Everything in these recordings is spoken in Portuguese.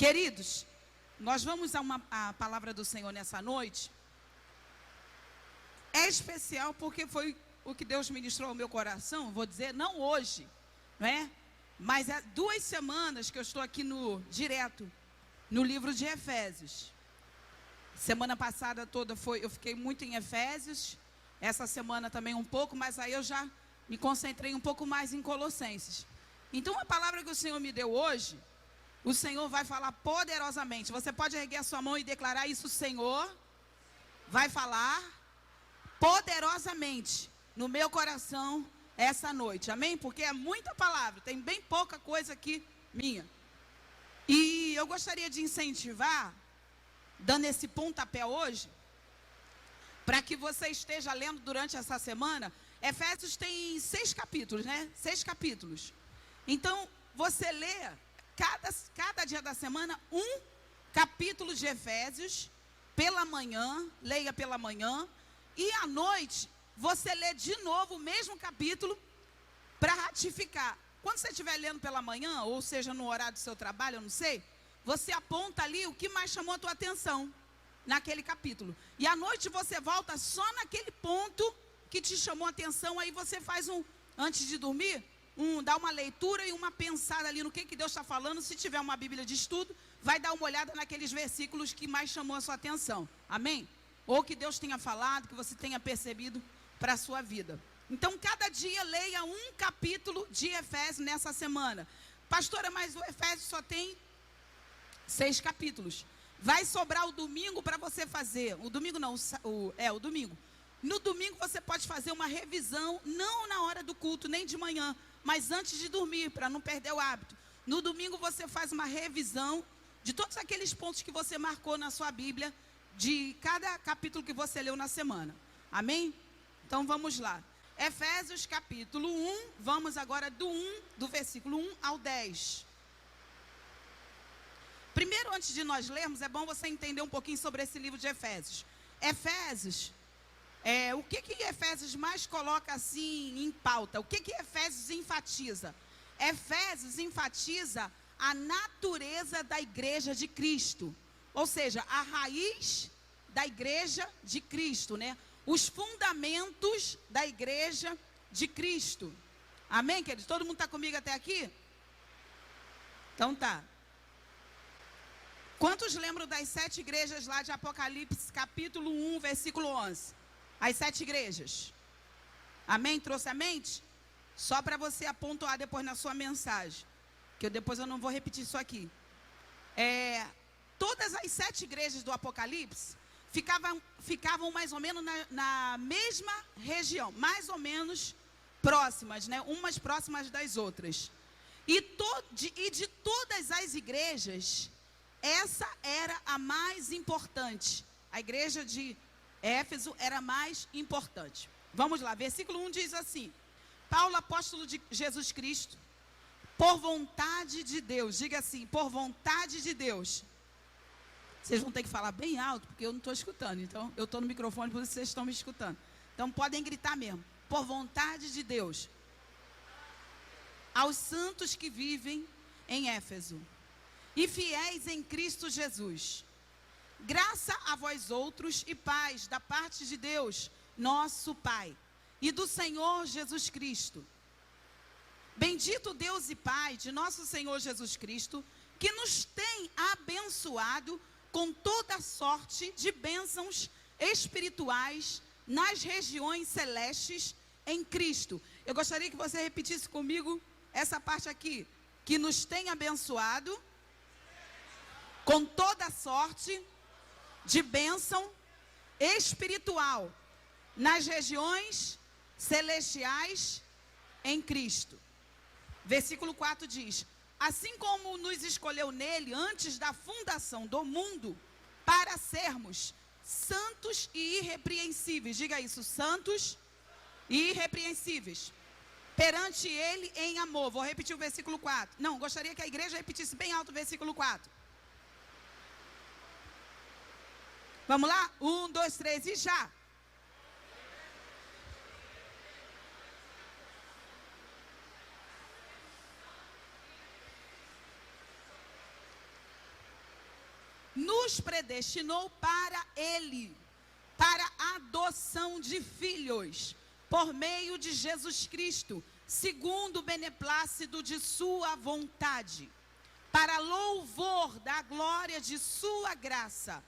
Queridos, nós vamos a palavra do Senhor nessa noite. É especial porque foi o que Deus ministrou ao meu coração, vou dizer, não hoje, não é? Mas há 2 semanas que eu estou aqui direto no livro de Efésios. Semana passada toda eu fiquei muito em Efésios, essa semana também um pouco, mas aí eu já me concentrei um pouco mais em Colossenses. Então a palavra que o Senhor me deu hoje, o Senhor vai falar poderosamente. Você pode erguer a sua mão e declarar isso: o Senhor vai falar poderosamente no meu coração essa noite, amém? Porque é muita palavra, tem bem pouca coisa aqui minha. E eu gostaria de incentivar, dando esse pontapé hoje, para que você esteja lendo durante essa semana. Efésios tem 6 capítulos, né? 6 capítulos. Então, você lê cada dia da semana um capítulo de Efésios, pela manhã, leia pela manhã, e à noite você lê de novo o mesmo capítulo para ratificar. Quando você estiver lendo pela manhã, ou seja, no horário do seu trabalho, eu não sei, você aponta ali o que mais chamou a tua atenção naquele capítulo. E à noite você volta só naquele ponto que te chamou a atenção. Aí você faz antes de dormir, dá uma leitura e uma pensada ali no que Deus está falando. Se tiver uma Bíblia de estudo, vai dar uma olhada naqueles versículos que mais chamou a sua atenção. Amém? Ou que Deus tenha falado, que você tenha percebido para a sua vida. Então, cada dia leia um capítulo de Efésios nessa semana. Pastora, mas o Efésios só tem 6 capítulos. Vai sobrar o domingo para você fazer. O domingo não, o domingo. No domingo você pode fazer uma revisão, não na hora do culto, nem de manhã, mas antes de dormir, para não perder o hábito. No domingo você faz uma revisão de todos aqueles pontos que você marcou na sua Bíblia, de cada capítulo que você leu na semana. Amém? Então vamos lá. Efésios capítulo 1, vamos agora do versículo 1 ao 10. Primeiro, antes de nós lermos, é bom você entender um pouquinho sobre esse livro de Efésios. Efésios, o que Efésios mais coloca assim em pauta? O que Efésios enfatiza? Efésios enfatiza a natureza da igreja de Cristo. Ou seja, a raiz da igreja de Cristo, né? Os fundamentos da igreja de Cristo. Amém, queridos? Todo mundo está comigo até aqui? Então tá. Quantos lembram das 7 igrejas lá de Apocalipse, capítulo 1, versículo 11? As 7 igrejas. Amém? Trouxe a mente? Só para você apontar depois na sua mensagem. Que depois eu não vou repetir isso aqui. Todas as 7 igrejas do Apocalipse ficavam mais ou menos na mesma região. Mais ou menos próximas, né? Umas próximas das outras. E de todas as igrejas, essa era a mais importante. A igreja de Éfeso era a mais importante. Vamos lá, versículo 1 diz assim: Paulo, apóstolo de Jesus Cristo, por vontade de Deus. Diga assim: por vontade de Deus. Vocês vão ter que falar bem alto, porque eu não estou escutando. Então, eu estou no microfone, por isso vocês estão me escutando. Então, podem gritar mesmo. Por vontade de Deus. Aos santos que vivem em Éfeso e fiéis em Cristo Jesus, graça a vós outros e paz da parte de Deus, nosso Pai, e do Senhor Jesus Cristo. Bendito Deus e Pai de nosso Senhor Jesus Cristo, que nos tem abençoado com toda sorte de bênçãos espirituais nas regiões celestes em Cristo. Eu gostaria que você repetisse comigo essa parte aqui: que nos tem abençoado com toda sorte de bênção espiritual nas regiões celestiais em Cristo. Versículo 4 diz: assim como nos escolheu nele antes da fundação do mundo, para sermos santos e irrepreensíveis. Diga isso: santos e irrepreensíveis perante ele em amor. Vou repetir o versículo 4. Não, gostaria que a igreja repetisse bem alto o versículo 4. Vamos lá? 1, 2, 3 e já. nos predestinou para Ele, para a adoção de filhos, por meio de Jesus Cristo, segundo o beneplácito de sua vontade, para louvor da glória de sua graça,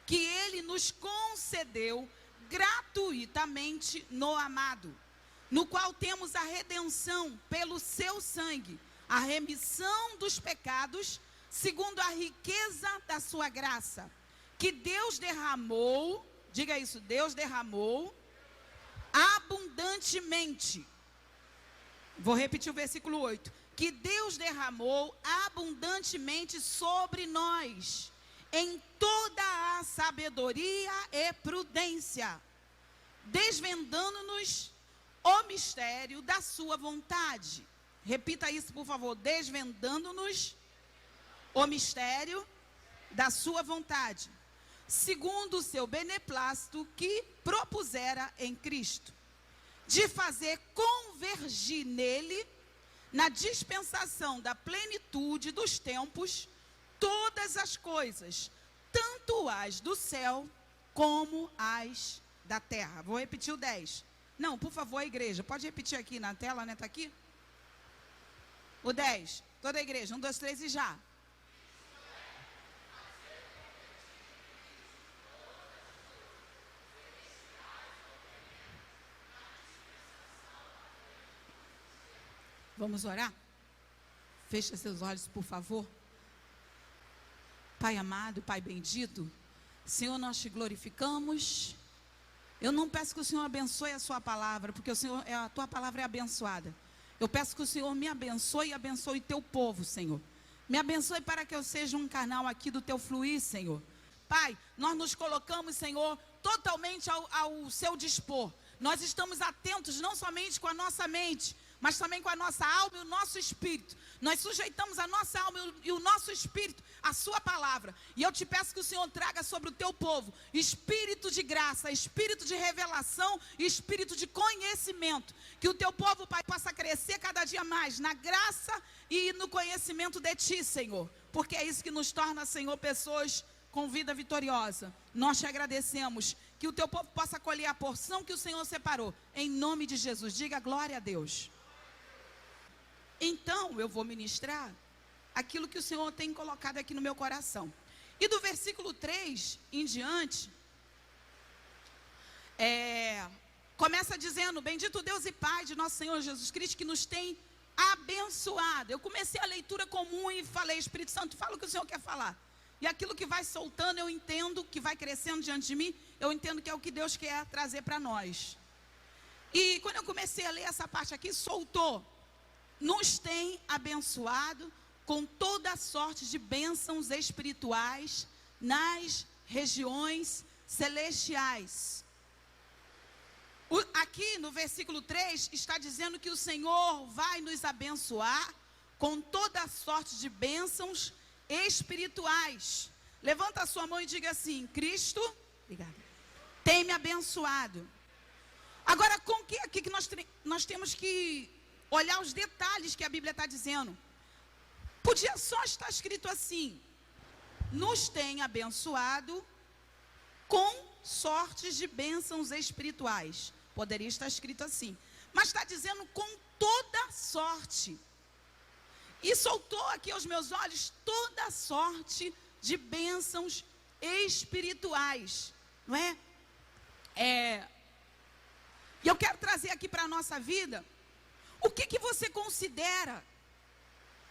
que Ele nos concedeu gratuitamente no amado, no qual temos a redenção pelo seu sangue, a remissão dos pecados, segundo a riqueza da sua graça, que Deus derramou, diga isso, Deus derramou abundantemente. Vou repetir o versículo 8. Que Deus derramou abundantemente sobre nós, em toda a sabedoria e prudência, desvendando-nos o mistério da sua vontade. Repita isso, por favor. Desvendando-nos o mistério da sua vontade, segundo o seu beneplácito que propusera em Cristo, de fazer convergir nele, na dispensação da plenitude dos tempos, todas as coisas, tanto as do céu como as da terra. Vou repetir o 10. Não, por favor, igreja, pode repetir aqui na tela, né? Está aqui? O 10, toda a igreja, 1, 2, 3 e já. Vamos orar? Feche seus olhos, por favor. Pai amado, Pai bendito, Senhor, nós te glorificamos. Eu não peço que o Senhor abençoe a sua palavra, porque o Senhor, a tua palavra é abençoada. Eu peço que o Senhor me abençoe e abençoe o teu povo, Senhor. Me abençoe para que eu seja um canal aqui do teu fluir, Senhor. Pai, nós nos colocamos, Senhor, totalmente ao seu dispor. Nós estamos atentos não somente com a nossa mente, mas também com a nossa alma e o nosso espírito. Nós sujeitamos a nossa alma e o nosso espírito à sua palavra. E eu te peço que o Senhor traga sobre o teu povo espírito de graça, espírito de revelação e espírito de conhecimento. Que o teu povo, Pai, possa crescer cada dia mais na graça e no conhecimento de ti, Senhor. Porque é isso que nos torna, Senhor, pessoas com vida vitoriosa. Nós te agradecemos. Que o teu povo possa colher a porção que o Senhor separou. Em nome de Jesus. Diga glória a Deus. Então, eu vou ministrar aquilo que o Senhor tem colocado aqui no meu coração. E do versículo 3 em diante, começa dizendo: bendito Deus e Pai de nosso Senhor Jesus Cristo, que nos tem abençoado. Eu comecei a leitura comum e falei: Espírito Santo, fala o que o Senhor quer falar. E aquilo que vai soltando, eu entendo, que vai crescendo diante de mim, eu entendo que é o que Deus quer trazer para nós. E quando eu comecei a ler essa parte aqui, soltou: nos tem abençoado com toda sorte de bênçãos espirituais nas regiões celestiais. Aqui no versículo 3 está dizendo que o Senhor vai nos abençoar com toda sorte de bênçãos espirituais. Levanta a sua mão e diga assim: Cristo, obrigada, tem me abençoado. Agora, com que aqui que nós temos que olhar os detalhes que a Bíblia está dizendo. Podia só estar escrito assim: nos tem abençoado com sortes de bênçãos espirituais. Poderia estar escrito assim, mas está dizendo com toda sorte. E soltou aqui aos meus olhos toda sorte de bênçãos espirituais, não é? E eu quero trazer aqui para a nossa vida, o que você considera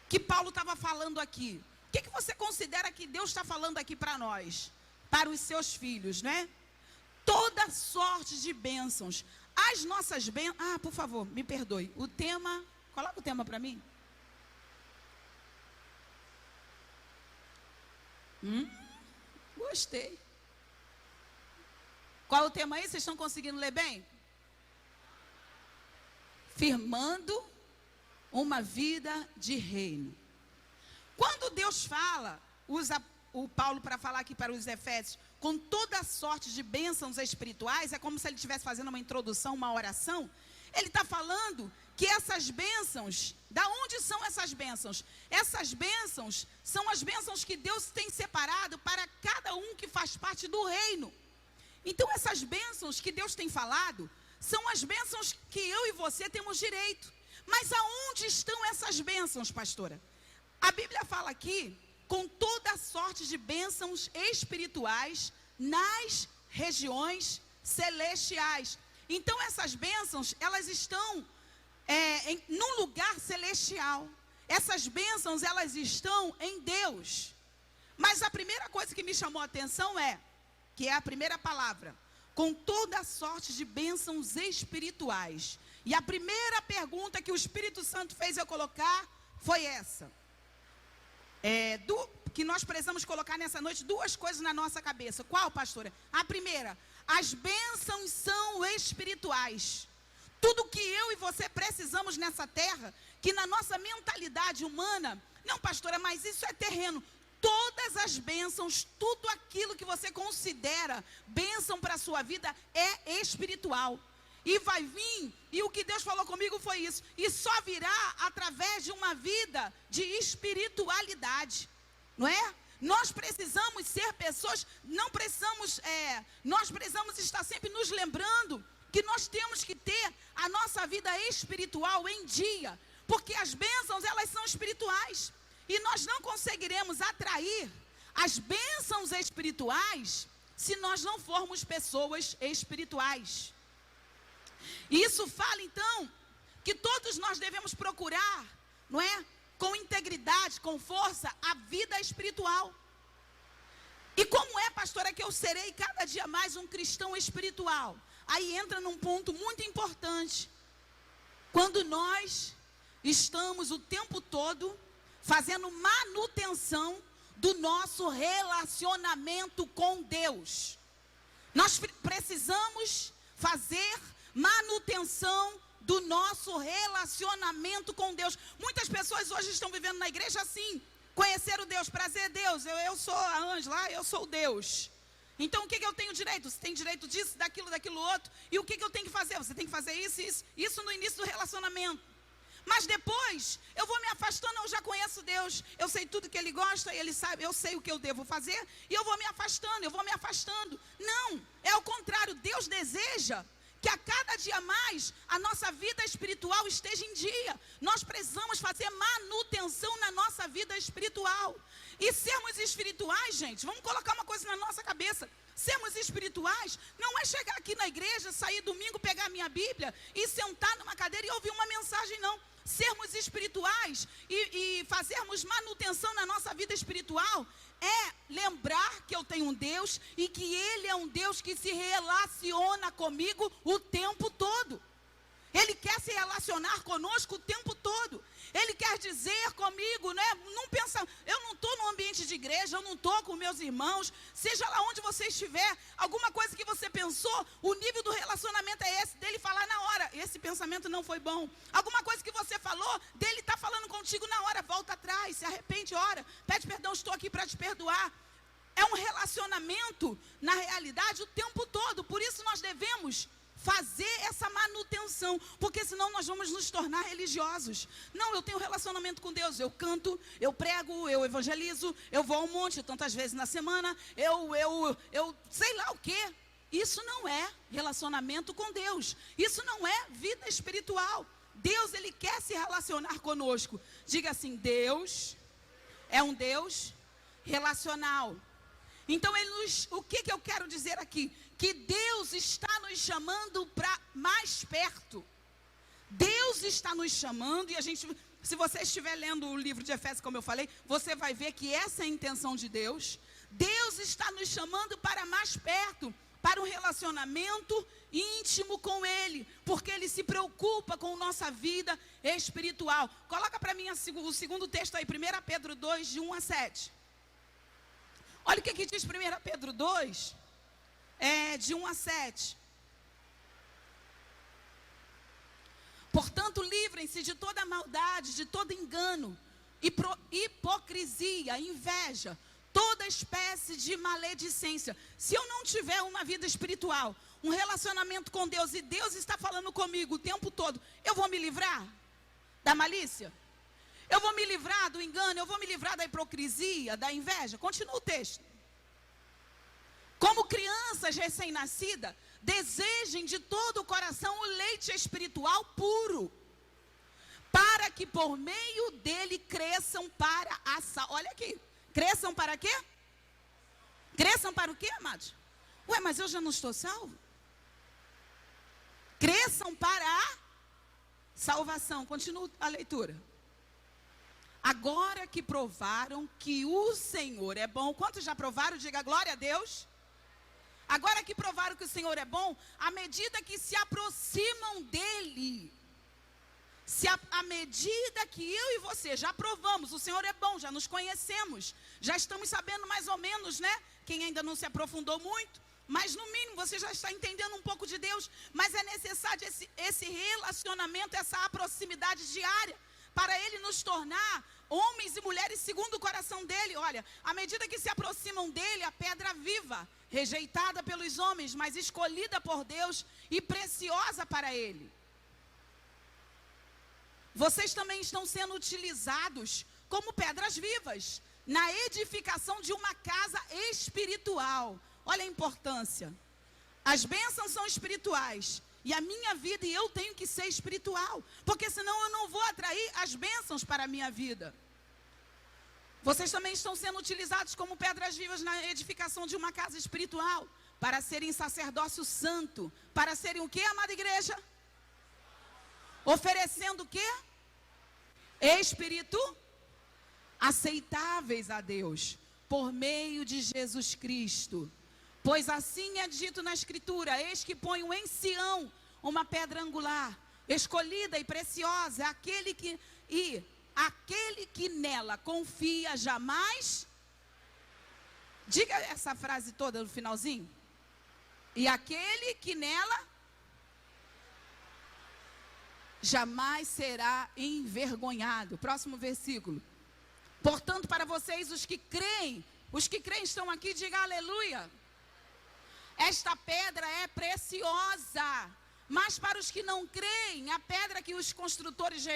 que Paulo estava falando aqui? O que você considera que Deus está falando aqui para nós, para os seus filhos, né? Toda sorte de bênçãos. As nossas bênçãos... Ah, por favor, me perdoe. O tema... Coloca o tema para mim. Gostei. Qual é o tema aí? Vocês estão conseguindo ler bem? Firmando uma vida de reino. Quando Deus fala, usa o Paulo para falar aqui para os Efésios, com toda sorte de bênçãos espirituais, é como se ele estivesse fazendo uma introdução, uma oração. Ele está falando que essas bênçãos, da onde são essas bênçãos? Essas bênçãos são as bênçãos que Deus tem separado para cada um que faz parte do reino. Então essas bênçãos que Deus tem falado, são as bênçãos que eu e você temos direito. Mas aonde estão essas bênçãos, pastora? A Bíblia fala aqui, com toda sorte de bênçãos espirituais nas regiões celestiais. Então essas bênçãos, elas estão num lugar celestial. Essas bênçãos, elas estão em Deus. Mas a primeira coisa que me chamou a atenção que é a primeira palavra, com toda sorte de bênçãos espirituais. E a primeira pergunta que o Espírito Santo fez eu colocar foi essa. Que nós precisamos colocar nessa noite duas coisas na nossa cabeça. Qual, pastora? A primeira, as bênçãos são espirituais. Tudo que eu e você precisamos nessa terra, que na nossa mentalidade humana, não, pastora, mas isso é terreno. Todas as bênçãos, tudo aquilo que você considera bênção para a sua vida é espiritual. E vai vir, e o que Deus falou comigo foi isso, e só virá através de uma vida de espiritualidade, não é? Nós precisamos ser pessoas, nós precisamos estar sempre nos lembrando que nós temos que ter a nossa vida espiritual em dia, porque as bênçãos, elas são espirituais, e nós não conseguiremos atrair as bênçãos espirituais se nós não formos pessoas espirituais. Isso fala então que todos nós devemos procurar, não é? Com integridade, com força, a vida espiritual. E como é, pastora, que eu serei cada dia mais um cristão espiritual? Aí entra num ponto muito importante. Quando nós estamos o tempo todo fazendo manutenção do nosso relacionamento com Deus. Nós precisamos fazer manutenção do nosso relacionamento com Deus. Muitas pessoas hoje estão vivendo na igreja assim, conhecer o Deus, prazer Deus, eu sou a Ângela, eu sou o Deus. Então o que eu tenho direito? Você tem direito disso, daquilo outro. E o que eu tenho que fazer? Você tem que fazer isso no início do relacionamento. Mas depois, eu vou me afastando, eu já conheço Deus, eu sei tudo que Ele gosta, Ele sabe, eu sei o que eu devo fazer, e eu vou me afastando. Não, é o contrário, Deus deseja que a cada dia mais a nossa vida espiritual esteja em dia. Nós precisamos fazer manutenção na nossa vida espiritual. E sermos espirituais, gente, vamos colocar uma coisa na nossa cabeça. Sermos espirituais não é chegar aqui na igreja, sair domingo, pegar a minha Bíblia e sentar numa cadeira e ouvir uma mensagem, não. Sermos espirituais e fazermos manutenção na nossa vida espiritual é lembrar que eu tenho um Deus e que Ele é um Deus que se relaciona comigo o tempo todo. Ele quer se relacionar conosco o tempo todo. Ele quer dizer comigo, né? Eu não estou no ambiente de igreja, eu não estou com meus irmãos, seja lá onde você estiver, alguma coisa que você pensou, o nível do relacionamento é esse, dele falar na hora, esse pensamento não foi bom. Alguma coisa que você falou, dele está falando contigo na hora, volta atrás, se arrepende, ora, pede perdão, estou aqui para te perdoar. É um relacionamento, na realidade, o tempo todo, por isso nós devemos fazer essa manutenção, porque senão nós vamos nos tornar religiosos. Não, eu tenho relacionamento com Deus, eu canto, eu prego, eu evangelizo, eu vou ao monte tantas vezes na semana, eu sei lá o quê. Isso não é relacionamento com Deus, isso não é vida espiritual. Deus, Ele quer se relacionar conosco. Diga assim, Deus é um Deus relacional. Então, o que eu quero dizer aqui? Que Deus está nos chamando para mais perto. Deus está nos chamando, e se você estiver lendo o livro de Efésios, como eu falei, você vai ver que essa é a intenção de Deus. Deus está nos chamando para mais perto, para um relacionamento íntimo com Ele, porque Ele se preocupa com nossa vida espiritual. Coloca para mim o segundo texto aí, 1 Pedro 2, de 1 a 7. Olha o que diz 1 Pedro 2, de 1 a 7. Portanto, livrem-se de toda maldade, de todo engano, hipocrisia, inveja, toda espécie de maledicência. Se eu não tiver uma vida espiritual, um relacionamento com Deus, e Deus está falando comigo o tempo todo, eu vou me livrar da malícia? Eu vou me livrar do engano? Eu vou me livrar da hipocrisia, da inveja? Continua o texto. Como crianças recém-nascidas, desejem de todo o coração o leite espiritual puro, para que por meio dele cresçam para a salvação. Olha aqui, cresçam para quê? Cresçam para o quê, amados? Ué, mas eu já não estou salvo? Cresçam para a salvação. Continua a leitura. Agora que provaram que o Senhor é bom. Quantos já provaram? Diga glória a Deus. Agora que provaram que o Senhor é bom, à medida que se aproximam dele, à medida que eu e você já provamos, o Senhor é bom, já nos conhecemos, já estamos sabendo mais ou menos, né? Quem ainda não se aprofundou muito, mas no mínimo você já está entendendo um pouco de Deus. Mas é necessário esse relacionamento, essa proximidade diária, para Ele nos tornar homens e mulheres segundo o coração dEle. Olha, à medida que se aproximam dEle, a pedra viva, rejeitada pelos homens, mas escolhida por Deus e preciosa para Ele. Vocês também estão sendo utilizados como pedras vivas, na edificação de uma casa espiritual. Olha a importância. As bênçãos são espirituais, e a minha vida e eu tenho que ser espiritual, porque senão eu não vou atrair as bênçãos para a minha vida. Vocês também estão sendo utilizados como pedras vivas na edificação de uma casa espiritual, para serem sacerdócio santo, para serem o que, amada igreja? Oferecendo o que? Espírito aceitáveis a Deus, por meio de Jesus Cristo. Pois assim é dito na Escritura: eis que ponho em Sião uma pedra angular, escolhida e preciosa, aquele que nela confia jamais. Diga essa frase toda no finalzinho. E aquele que nela jamais será envergonhado. Próximo versículo. Portanto, para vocês, os que creem estão aqui, diga aleluia. Esta pedra é preciosa, mas para os que não creem, a pedra que os construtores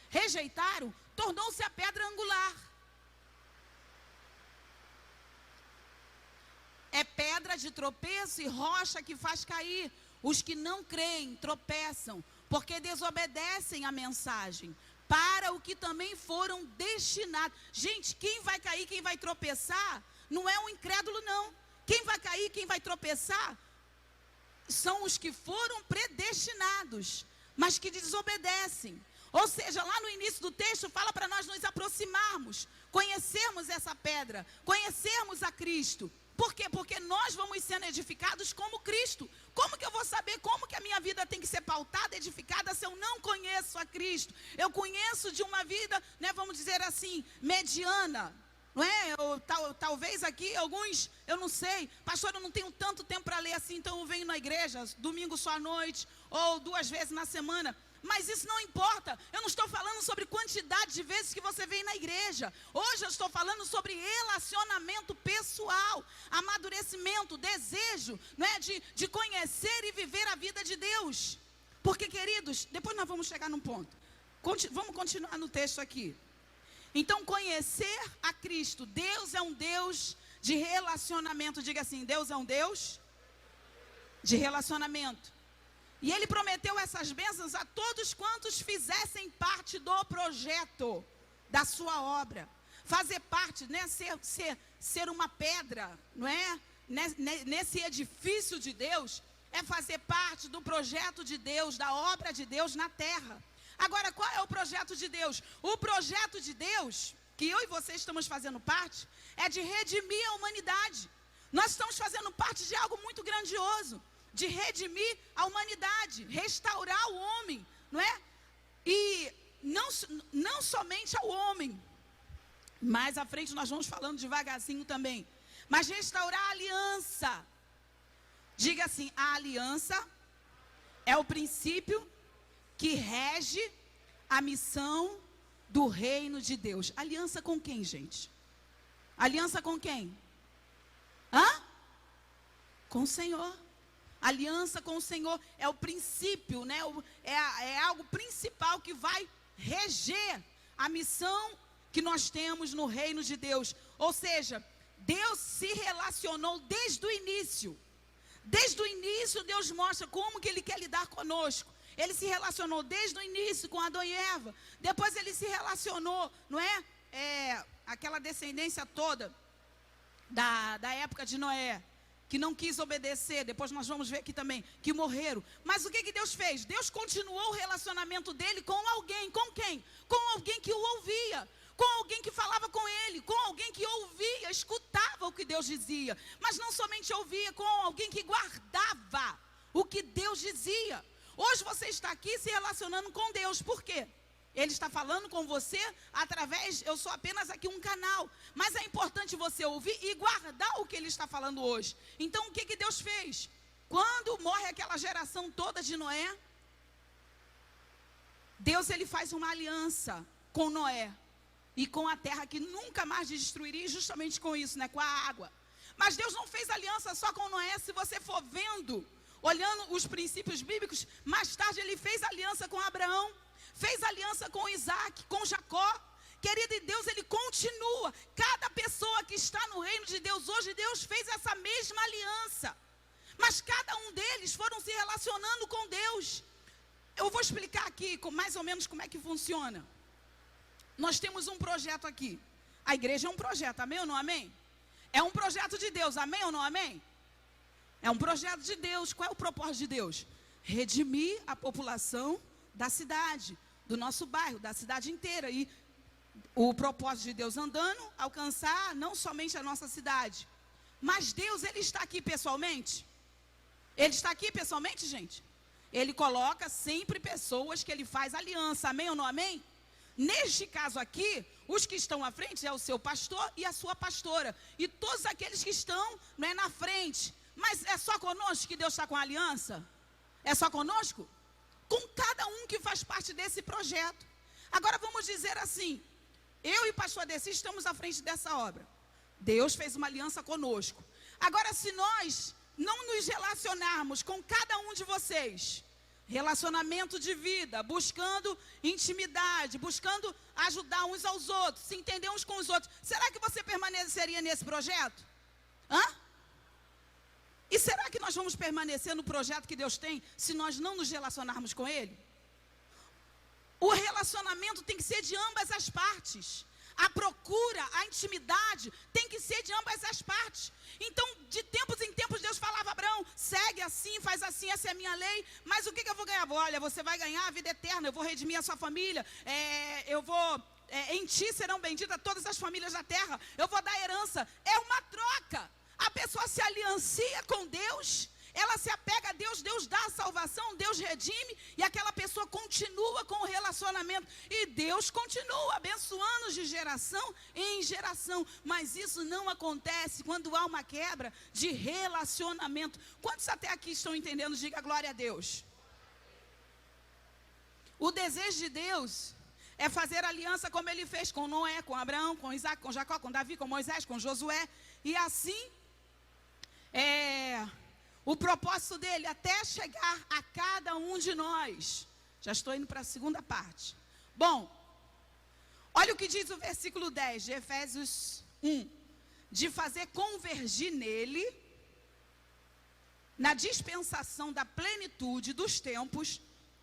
rejeitaram, tornou-se a pedra angular. É pedra de tropeço e rocha que faz cair. Os que não creem tropeçam, porque desobedecem a mensagem, para o que também foram destinados. Gente, quem vai cair, quem vai tropeçar, não é um incrédulo não. Quem vai cair, quem vai tropeçar, são os que foram predestinados, mas que desobedecem. Ou seja, lá no início do texto fala para nós nos aproximarmos, conhecermos essa pedra, conhecermos a Cristo. Por quê? Porque nós vamos sendo edificados como Cristo. Como que eu vou saber como que a minha vida tem que ser pautada, edificada, se eu não conheço a Cristo? Eu conheço de uma vida, né, vamos dizer assim, mediana. Não é? Talvez aqui alguns, eu não sei, pastor, eu não tenho tanto tempo para ler assim, então eu venho na igreja, domingo só à noite, ou 2 vezes na semana. Mas isso não importa. Eu não estou falando sobre quantidade de vezes que você vem na igreja. Hoje eu estou falando sobre relacionamento pessoal, amadurecimento, desejo, não é? de conhecer e viver a vida de Deus. Porque, queridos, depois nós vamos chegar num ponto. Vamos continuar no texto aqui. Então, conhecer a Cristo. Deus é um Deus de relacionamento. Diga assim, Deus é um Deus de relacionamento. E Ele prometeu essas bênçãos a todos quantos fizessem parte do projeto da sua obra. Fazer parte, né? Ser uma pedra, não é? Nesse edifício de Deus, é fazer parte do projeto de Deus, da obra de Deus na terra. Agora, qual é o projeto de Deus? O projeto de Deus, que eu e você estamos fazendo parte, é de redimir a humanidade. Nós estamos fazendo parte de algo muito grandioso, de redimir a humanidade, restaurar o homem, não é? E não somente ao homem, mais à frente nós vamos falando devagarzinho também, mas restaurar a aliança. Diga assim, a aliança é o princípio que rege a missão do reino de Deus. Aliança com quem, gente? Aliança com quem? Com o Senhor. Aliança com o Senhor é o princípio, né? É algo principal que vai reger a missão que nós temos no reino de Deus. Ou seja, Deus se relacionou desde o início. Desde o início Deus mostra como que Ele quer lidar conosco. Ele se relacionou desde o início com Adão e Eva. Depois Ele se relacionou, não é? Aquela descendência toda da época de Noé, que não quis obedecer. Depois nós vamos ver aqui também, que morreram. Mas o que Deus fez? Deus continuou o relacionamento dele com alguém. Com quem? Com alguém que o ouvia. Com alguém que falava com ele, com alguém que ouvia, escutava o que Deus dizia. Mas não somente ouvia, com alguém que guardava o que Deus dizia. Hoje você está aqui se relacionando com Deus, por quê? Ele está falando com você através, eu sou apenas aqui um canal. Mas é importante você ouvir e guardar o que Ele está falando hoje. Então o que Deus fez? Quando morre aquela geração toda de Noé, Deus ele faz uma aliança com Noé e com a terra que nunca mais destruiria, justamente com isso, né? Com a água. Mas Deus não fez aliança só com Noé. Se você for vendo, olhando os princípios bíblicos, mais tarde Ele fez aliança com Abraão, fez aliança com Isaac, com Jacó. Querido, e Deus ele continua. Cada pessoa que está no reino de Deus hoje, Deus fez essa mesma aliança. Mas cada um deles foram se relacionando com Deus. Eu vou explicar aqui mais ou menos como é que funciona. Nós temos um projeto aqui. A igreja é um projeto, amém ou não amém? É um projeto de Deus, amém ou não amém? É um projeto de Deus. Qual é o propósito de Deus? Redimir a população da cidade, do nosso bairro, da cidade inteira. E o propósito de Deus andando, alcançar não somente a nossa cidade. Mas Deus, Ele está aqui pessoalmente? Ele está aqui pessoalmente, gente? Ele coloca sempre pessoas que Ele faz aliança, amém ou não amém? Neste caso aqui, os que estão à frente é o seu pastor e a sua pastora. E todos aqueles que estão, não é, na frente. Mas é só conosco que Deus está com a aliança? É só conosco? Com cada um que faz parte desse projeto. Agora vamos dizer assim, eu e o pastor Adeci estamos à frente dessa obra. Deus fez uma aliança conosco. Agora, se nós não nos relacionarmos com cada um de vocês, relacionamento de vida, buscando intimidade, buscando ajudar uns aos outros, se entender uns com os outros, será que você permaneceria nesse projeto? E será que nós vamos permanecer no projeto que Deus tem, se nós não nos relacionarmos com Ele? O relacionamento tem que ser de ambas as partes. A procura, a intimidade tem que ser de ambas as partes. Então, de tempos em tempos, Deus falava a Abraão, segue assim, faz assim, essa é a minha lei. Mas o que eu vou ganhar? Olha, você vai ganhar a vida eterna, eu vou redimir a sua família, em ti serão benditas todas as famílias da terra, eu vou dar herança. É uma troca. A pessoa se aliancia com Deus, ela se apega a Deus, Deus dá a salvação, Deus redime, e aquela pessoa continua com o relacionamento, e Deus continua abençoando de geração em geração. Mas isso não acontece quando há uma quebra de relacionamento. Quantos até aqui estão entendendo? Diga glória a Deus. O desejo de Deus é fazer aliança como Ele fez com Noé, com Abraão, com Isaac, com Jacó, com Davi, com Moisés, com Josué, e assim o propósito dele até chegar a cada um de nós. Já estou indo para a segunda parte. Bom, olha o que diz o versículo 10 de Efésios 1. De fazer convergir nele, na dispensação da plenitude dos tempos,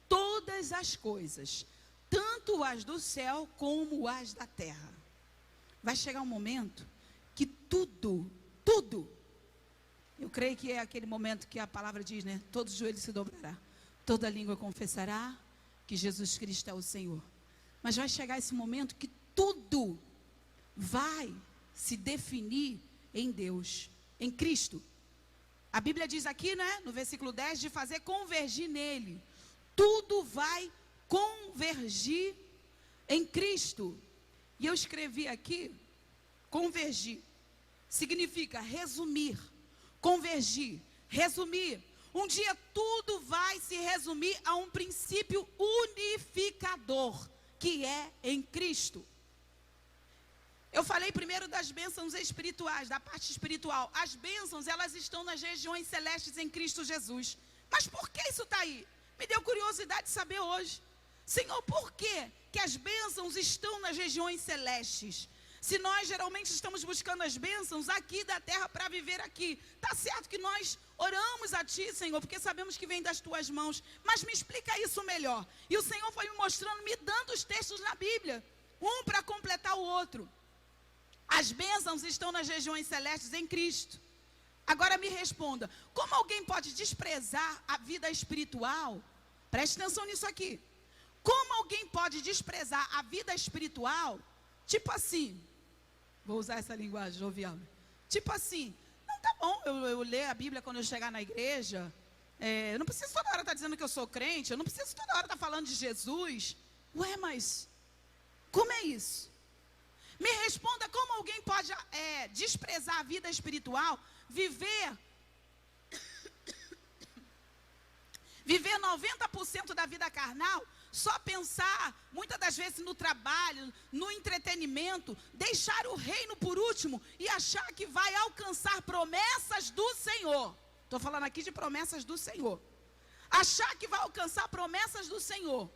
todas as coisas, tanto as do céu como as da terra. Vai chegar um momento que tudo, eu creio que é aquele momento que a palavra diz, né? Todo joelho se dobrará, toda língua confessará que Jesus Cristo é o Senhor. Mas vai chegar esse momento que tudo vai se definir em Deus, em Cristo. A Bíblia diz aqui, né, no versículo 10, de fazer convergir nele. Tudo vai convergir em Cristo. E eu escrevi aqui, convergir, significa resumir. Convergir, resumir. Um dia tudo vai se resumir a um princípio unificador, que é em Cristo. Eu falei primeiro das bênçãos espirituais, da parte espiritual. As bênçãos, elas estão nas regiões celestes em Cristo Jesus. Mas por que isso está aí? Me deu curiosidade de saber hoje. Senhor, por que as bênçãos estão nas regiões celestes? Se nós geralmente estamos buscando as bênçãos aqui da terra para viver aqui. Está certo que nós oramos a Ti, Senhor, porque sabemos que vem das Tuas mãos. Mas me explica isso melhor. E o Senhor foi me mostrando, me dando os textos na Bíblia. Um para completar o outro. As bênçãos estão nas regiões celestes em Cristo. Agora me responda, como alguém pode desprezar a vida espiritual? Preste atenção nisso aqui. Como alguém pode desprezar a vida espiritual? Tipo assim, vou usar essa linguagem jovial. Tipo assim, não, tá bom, eu ler a Bíblia quando eu chegar na igreja. Eu não preciso toda hora estar dizendo que eu sou crente. Eu não preciso toda hora estar falando de Jesus. Ué, mas como é isso? Me responda, como alguém pode desprezar a vida espiritual, viver 90% da vida carnal, só pensar, muitas das vezes no trabalho, no entretenimento, deixar o reino por último e achar que vai alcançar promessas do Senhor. Estou falando aqui de promessas do Senhor. Achar que vai alcançar promessas do Senhor.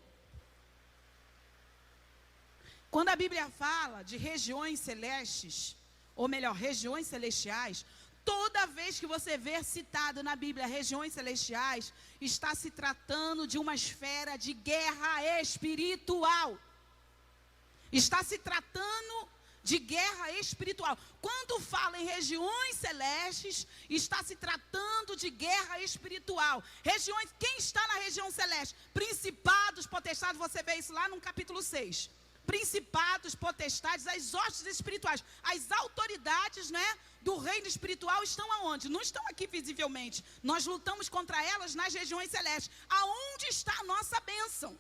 Quando a Bíblia fala de regiões celestes, ou melhor, regiões celestiais, toda vez que você vê citado na Bíblia regiões celestiais, está se tratando de uma esfera de guerra espiritual. Está se tratando de guerra espiritual. Quando fala em regiões celestes, está se tratando de guerra espiritual. Regiões, quem está na região celeste? Principados, potestades, você vê isso lá no capítulo 6. Principados, potestades, as hostes espirituais, as autoridades, né, do reino espiritual estão aonde? Não estão aqui visivelmente. Nós lutamos contra elas nas regiões celestes. Aonde está a nossa bênção?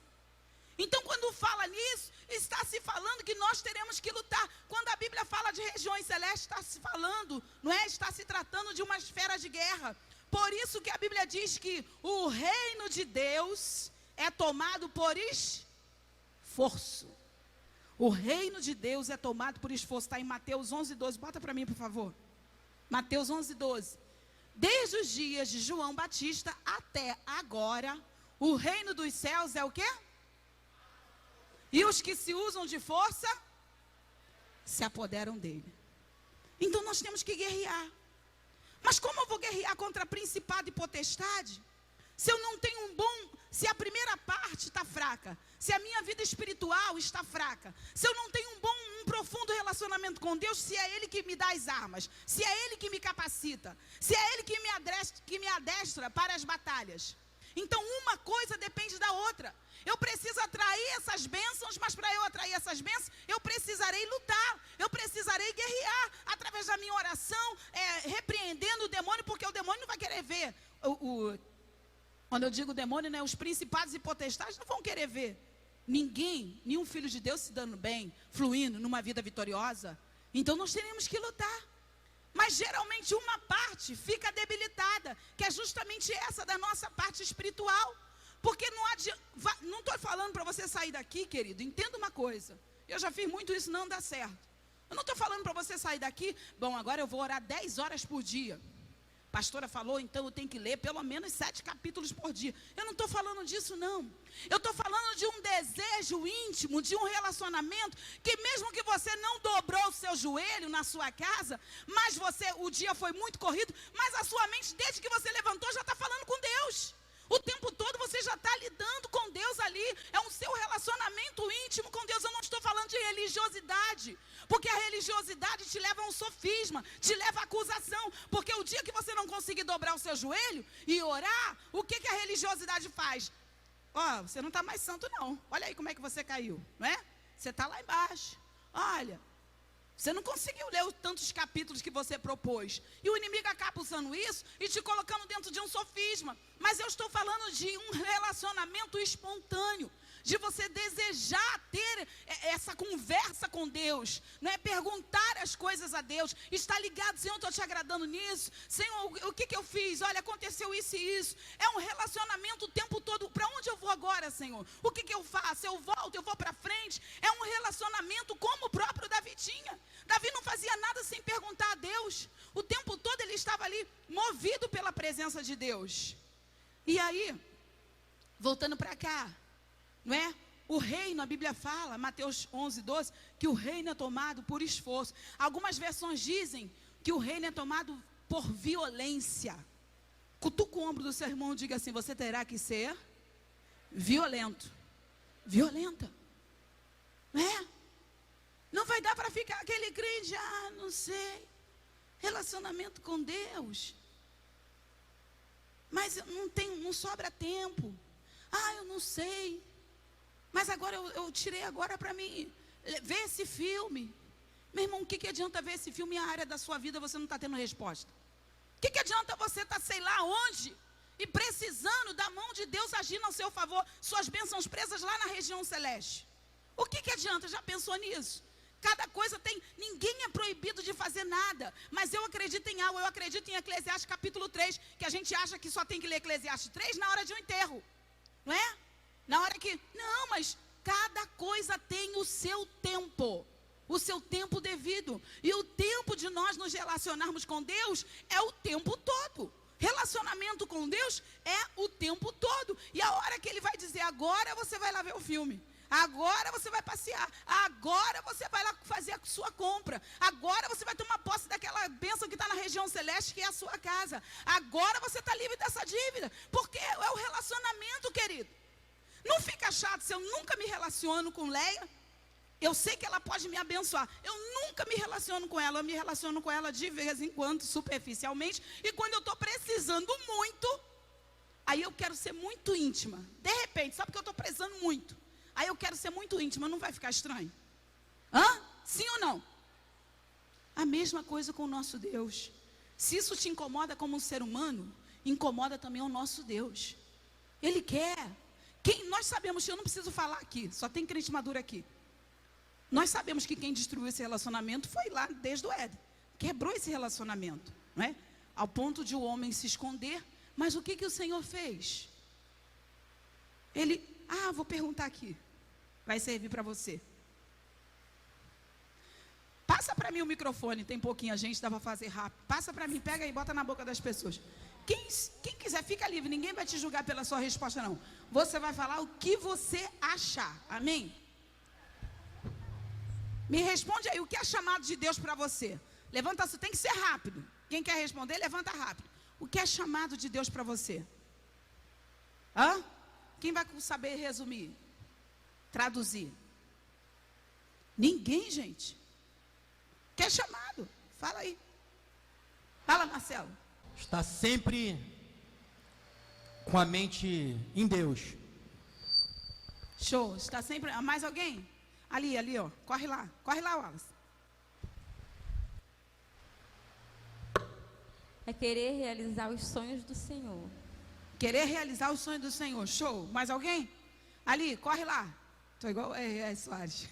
Então, quando fala nisso, está se falando que nós teremos que lutar. Quando a Bíblia fala de regiões celestes, está se falando, não é? Está se tratando de uma esfera de guerra. Por isso que a Bíblia diz que o reino de Deus é tomado por esforço. O reino de Deus é tomado por esforço. Está em Mateus 11:12. Bota para mim, por favor. Mateus 11:12. Desde os dias de João Batista até agora, o reino dos céus é o quê? E os que se usam de força se apoderam dele. Então nós temos que guerrear. Mas como eu vou guerrear contra principado e potestade? Se eu não tenho se a primeira parte está fraca, se a minha vida espiritual está fraca, se eu não tenho um profundo relacionamento com Deus, se é Ele que me dá as armas, se é Ele que me capacita, se é Ele que me adestra para as batalhas. Então uma coisa depende da outra. Eu preciso atrair essas bênçãos, mas para eu atrair essas bênçãos, eu precisarei lutar, eu precisarei guerrear, através da minha oração, repreendendo o demônio, porque o demônio não vai querer ver. Quando eu digo demônio, né, os principados e potestades não vão querer ver nenhum filho de Deus se dando bem, fluindo numa vida vitoriosa. Então nós teremos que lutar. Mas geralmente uma parte fica debilitada, que é justamente essa da nossa parte espiritual. Porque não estou falando para você sair daqui, querido, entenda uma coisa. Eu já fiz muito isso, não dá certo. Eu não estou falando para você sair daqui, bom, agora eu vou orar 10 horas por dia. A pastora falou, então eu tenho que ler pelo menos 7 capítulos por dia. Eu não estou falando disso, não. Eu estou falando de um desejo íntimo, de um relacionamento, que mesmo que você não dobrou o seu joelho na sua casa, mas o dia foi muito corrido, mas a sua mente, desde que você levantou, já está falando com Deus. O tempo todo você já está lidando com Deus ali. É um seu relacionamento íntimo com Deus. Eu não estou falando de religiosidade, porque a religiosidade te leva a um sofisma, te leva a acusação. Porque o dia que você não conseguir dobrar o seu joelho e orar, o que a religiosidade faz? Você não está mais santo não. Olha aí como é que você caiu, não é? Você está lá embaixo. Olha, você não conseguiu ler os tantos capítulos que você propôs. E o inimigo acaba usando isso e te colocando dentro de um sofisma. Mas eu estou falando de um relacionamento espontâneo, de você desejar ter essa conversa com Deus, né? Perguntar as coisas a Deus, estar ligado, Senhor, estou te agradando nisso, Senhor, o que eu fiz? Olha, aconteceu isso e isso. É um relacionamento o tempo todo. Para onde eu vou agora, Senhor? O que eu faço? Eu volto, eu vou para frente. É um relacionamento como o próprio Davi tinha. Davi não fazia nada sem perguntar a Deus. O tempo todo ele estava ali movido pela presença de Deus. E aí, voltando para cá, não é? O reino, a Bíblia fala, Mateus 11, 12, que o reino é tomado por esforço. Algumas versões dizem que o reino é tomado por violência. Cutuca o ombro do seu irmão e diga assim: você terá que ser violento. Violenta. Não é? Não vai dar para ficar aquele crente, não sei, relacionamento com Deus. Mas não sobra tempo. Eu não sei. Mas agora eu tirei agora para mim ver esse filme. Meu irmão, o que adianta ver esse filme e a área da sua vida você não está tendo resposta? O que adianta você estar sei lá onde e precisando da mão de Deus agindo ao seu favor, suas bênçãos presas lá na região celeste? O que adianta? Já pensou nisso? Cada coisa tem, ninguém é proibido de fazer nada, mas eu acredito em algo, eu acredito em Eclesiastes capítulo 3, que a gente acha que só tem que ler Eclesiastes 3 na hora de um enterro, não é? Na hora que, não, mas cada coisa tem o seu tempo devido, e o tempo de nós nos relacionarmos com Deus é o tempo todo. Relacionamento com Deus é o tempo todo, e a hora que Ele vai dizer, agora você vai lá ver o filme, agora você vai passear, agora você vai lá fazer a sua compra, agora você vai tomar posse daquela bênção que está na região celeste, que é a sua casa, agora você está livre dessa dívida, porque é o relacionamento, querido. Não fica chato se eu nunca me relaciono com Leia. Eu sei que ela pode me abençoar, eu nunca me relaciono com ela, eu me relaciono com ela de vez em quando, superficialmente, e quando eu estou precisando muito, aí eu quero ser muito íntima, de repente, só porque eu estou precisando muito, aí eu quero ser muito íntima, não vai ficar estranho? Sim ou não? A mesma coisa com o nosso Deus. Se isso te incomoda como um ser humano, incomoda também o nosso Deus. Ele quer. Nós sabemos, eu não preciso falar aqui, só tem crente maduro aqui. Nós sabemos que quem destruiu esse relacionamento foi lá desde o Éden. Quebrou esse relacionamento, não é? Ao ponto de o homem se esconder. Mas o que o Senhor fez? Ele, vou perguntar aqui. Vai servir para você. Passa para mim o microfone, tem pouquinho, a gente dá para fazer rápido. Passa para mim, pega aí, bota na boca das pessoas. Quem quiser, fica livre, ninguém vai te julgar pela sua resposta não. Você vai falar o que você achar, amém? Me responde aí, o que é chamado de Deus para você? Levanta, tem que ser rápido. Quem quer responder, levanta rápido. O que é chamado de Deus para você? Quem vai saber resumir? Traduzir? Ninguém, gente. O que é chamado? Fala aí. Fala, Marcelo. Está sempre com a mente em Deus. Show. Está sempre... Mais alguém? Ali, ó. Corre lá, Wallace. É querer realizar os sonhos do Senhor. Querer realizar os sonhos do Senhor. Show. Mais alguém? Ali, corre lá. Estou igual Soares.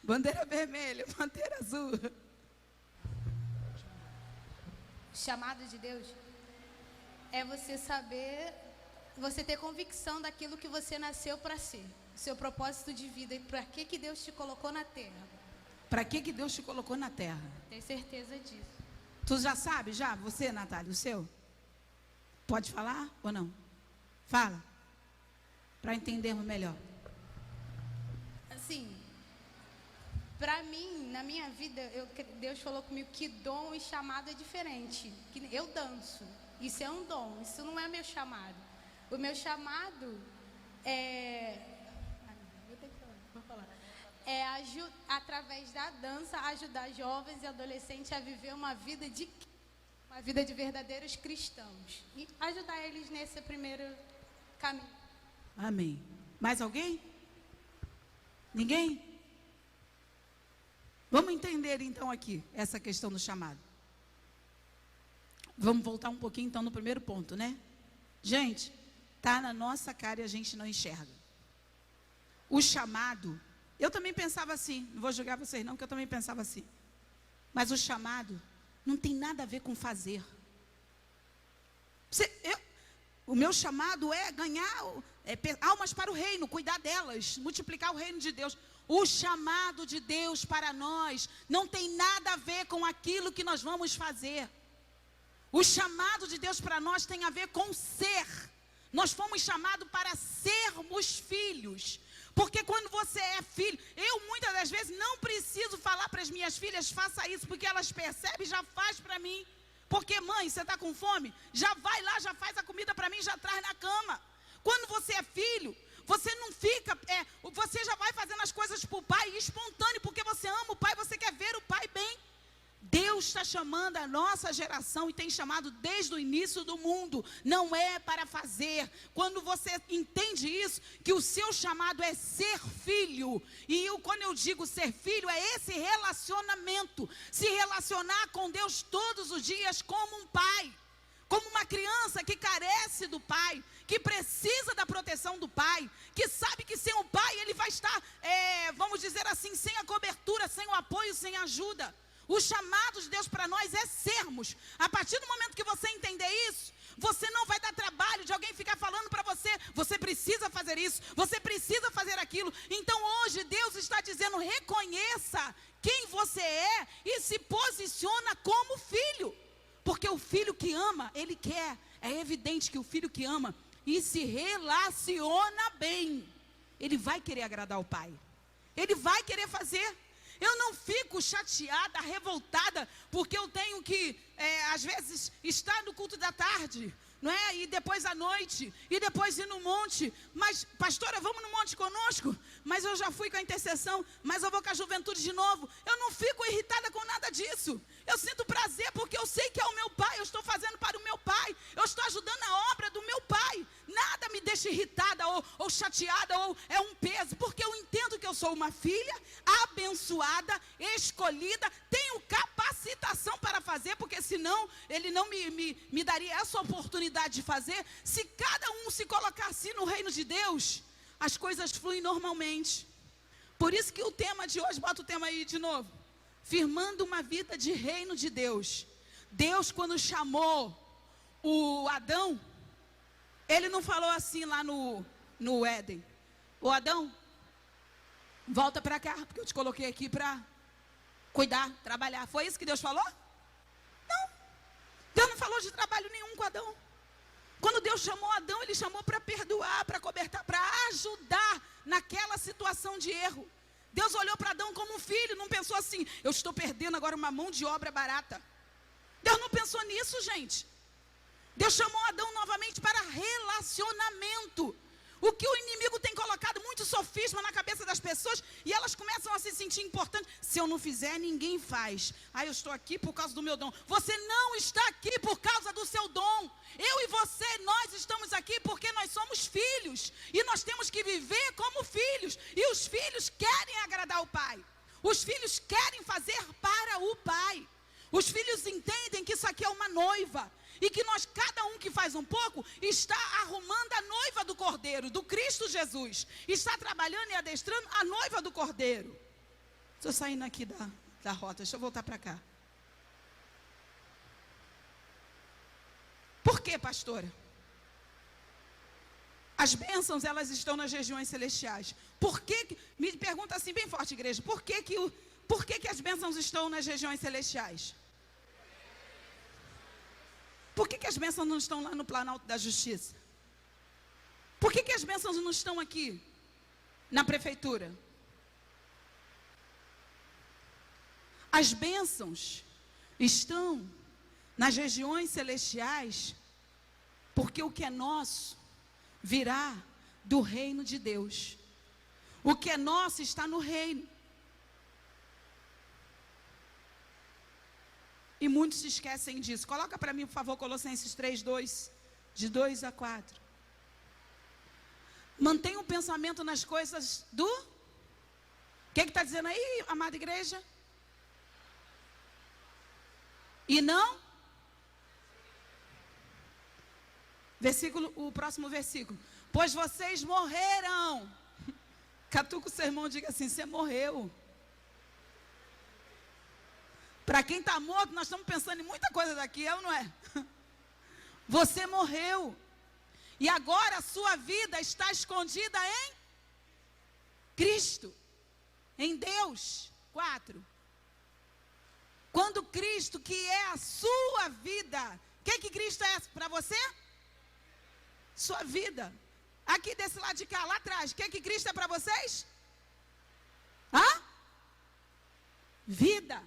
Bandeira vermelha, bandeira azul. Chamado de Deus é você saber, você ter convicção daquilo que você nasceu para ser. Seu propósito de vida e para que Deus te colocou na terra. Para que Deus te colocou na terra? Tenho certeza disso. Tu já sabe, já? Você, Natália, o seu? Pode falar ou não? Fala. Para entendermos melhor. Assim, para mim, na minha vida, Deus falou comigo que dom e chamado é diferente. Que eu danço. Isso é um dom. Isso não é meu chamado. O meu chamado através da dança, ajudar jovens e adolescentes a viver uma vida de verdadeiros cristãos. E ajudar eles nesse primeiro caminho. Amém. Mais alguém? Ninguém? Vamos entender então aqui essa questão do chamado. Vamos voltar um pouquinho então no primeiro ponto, né? Gente, está na nossa cara e a gente não enxerga. o chamado, eu também pensava assim, não vou julgar vocês não, que eu também pensava assim. Mas o chamado não tem nada a ver com fazer. O meu chamado é ganhar almas para o reino, cuidar delas, multiplicar o reino de Deus. O chamado de Deus para nós não tem nada a ver com aquilo que nós vamos fazer. O chamado de Deus para nós tem a ver com ser. Nós fomos chamados para sermos filhos. Porque quando você é filho, eu muitas das vezes não preciso falar para as minhas filhas, faça isso, porque elas percebem e já faz para mim. Porque mãe, você está com fome? Já vai lá, já faz a comida para mim, já traz na cama. Quando você é filho, você não fica, você já vai fazendo as coisas para o pai, espontâneo, porque você ama o pai, você quer ver o pai bem. Deus está chamando a nossa geração e tem chamado desde o início do mundo. Não é para fazer. Quando você entende isso, que o seu chamado é ser filho. E quando eu digo ser filho, é esse relacionamento. Se relacionar com Deus todos os dias como um pai. Como uma criança que carece do pai, que precisa da proteção do pai, que sabe que sem o pai ele vai estar, vamos dizer assim, sem a cobertura, sem o apoio, sem a ajuda. O chamado de Deus para nós é sermos. A partir do momento que você entender isso, você não vai dar trabalho de alguém ficar falando para você, você precisa fazer isso, você precisa fazer aquilo. Então hoje Deus está dizendo, reconheça quem você é e se posiciona como filho. Porque o filho que ama, ele quer. É evidente que o filho que ama e se relaciona bem, ele vai querer agradar o pai. Ele vai querer fazer. Eu não fico chateada, revoltada, porque eu tenho que, às vezes, estar no culto da tarde, não é? E depois à noite, e depois ir no monte. Mas, pastora, vamos no monte conosco? Mas eu já fui com a intercessão, mas eu vou com a juventude de novo. Eu não fico irritada com nada disso. Eu sinto prazer porque eu sei que é o meu pai, eu estou fazendo para o meu pai, eu estou ajudando a obra do meu pai. Nada me deixa irritada ou chateada ou é um peso, porque eu entendo que eu sou uma filha abençoada, escolhida, tenho capacitação para fazer, porque senão ele não me daria essa oportunidade de fazer. Se cada um se colocar assim no reino de Deus, as coisas fluem normalmente. Por isso que o tema de hoje, bota o tema aí de novo, firmando uma vida de reino de Deus. Deus, quando chamou o Adão, ele não falou assim lá no Éden, ô Adão, volta para cá, porque eu te coloquei aqui para cuidar, trabalhar. Foi isso que Deus falou? Não. Deus não falou de trabalho nenhum com Adão. Quando Deus chamou Adão, ele chamou para perdoar, para cobertar, para ajudar naquela situação de erro. Deus olhou para Adão como um filho, não pensou assim, eu estou perdendo agora uma mão de obra barata. Deus não pensou nisso, gente. Deus chamou Adão novamente para relacionamento. O que o inimigo tem colocado muito sofisma na cabeça das pessoas, e elas começam a se sentir importantes. Se eu não fizer, ninguém faz. Eu estou aqui por causa do meu dom. Você não está aqui por causa do seu dom. Eu e você, nós estamos aqui porque nós somos filhos. E nós temos que viver como filhos. E os filhos querem agradar o pai. Os filhos querem fazer para o pai. Os filhos entendem que isso aqui é uma noiva. E que nós, cada um que faz um pouco, está arrumando a noiva do Cordeiro, do Cristo Jesus. Está trabalhando e adestrando a noiva do Cordeiro. Estou saindo aqui da rota, deixa eu voltar para cá. Por quê, pastora? As bênçãos, elas estão nas regiões celestiais. Por que, me pergunta assim bem forte, igreja, por que as bênçãos estão nas regiões celestiais? Por que as bênçãos não estão lá no Planalto da Justiça? Por que as bênçãos não estão aqui, na prefeitura? As bênçãos estão nas regiões celestiais, porque o que é nosso virá do reino de Deus. O que é nosso está no reino. E muitos se esquecem disso. Coloca para mim, por favor, Colossenses 3:2, de 2 a 4. Mantenha o pensamento nas coisas do... O que está dizendo aí, amada igreja? E não? O próximo versículo. Pois vocês morreram. Catuca o seu irmão e diga assim: você morreu. Para quem está morto, nós estamos pensando em muita coisa daqui, é ou não é? Você morreu. E agora a sua vida está escondida em Cristo, em Deus. 4. Quando Cristo, que é a sua vida, o que Cristo é para você? Sua vida. Aqui desse lado de cá, lá atrás, o que Cristo é para vocês? Vida.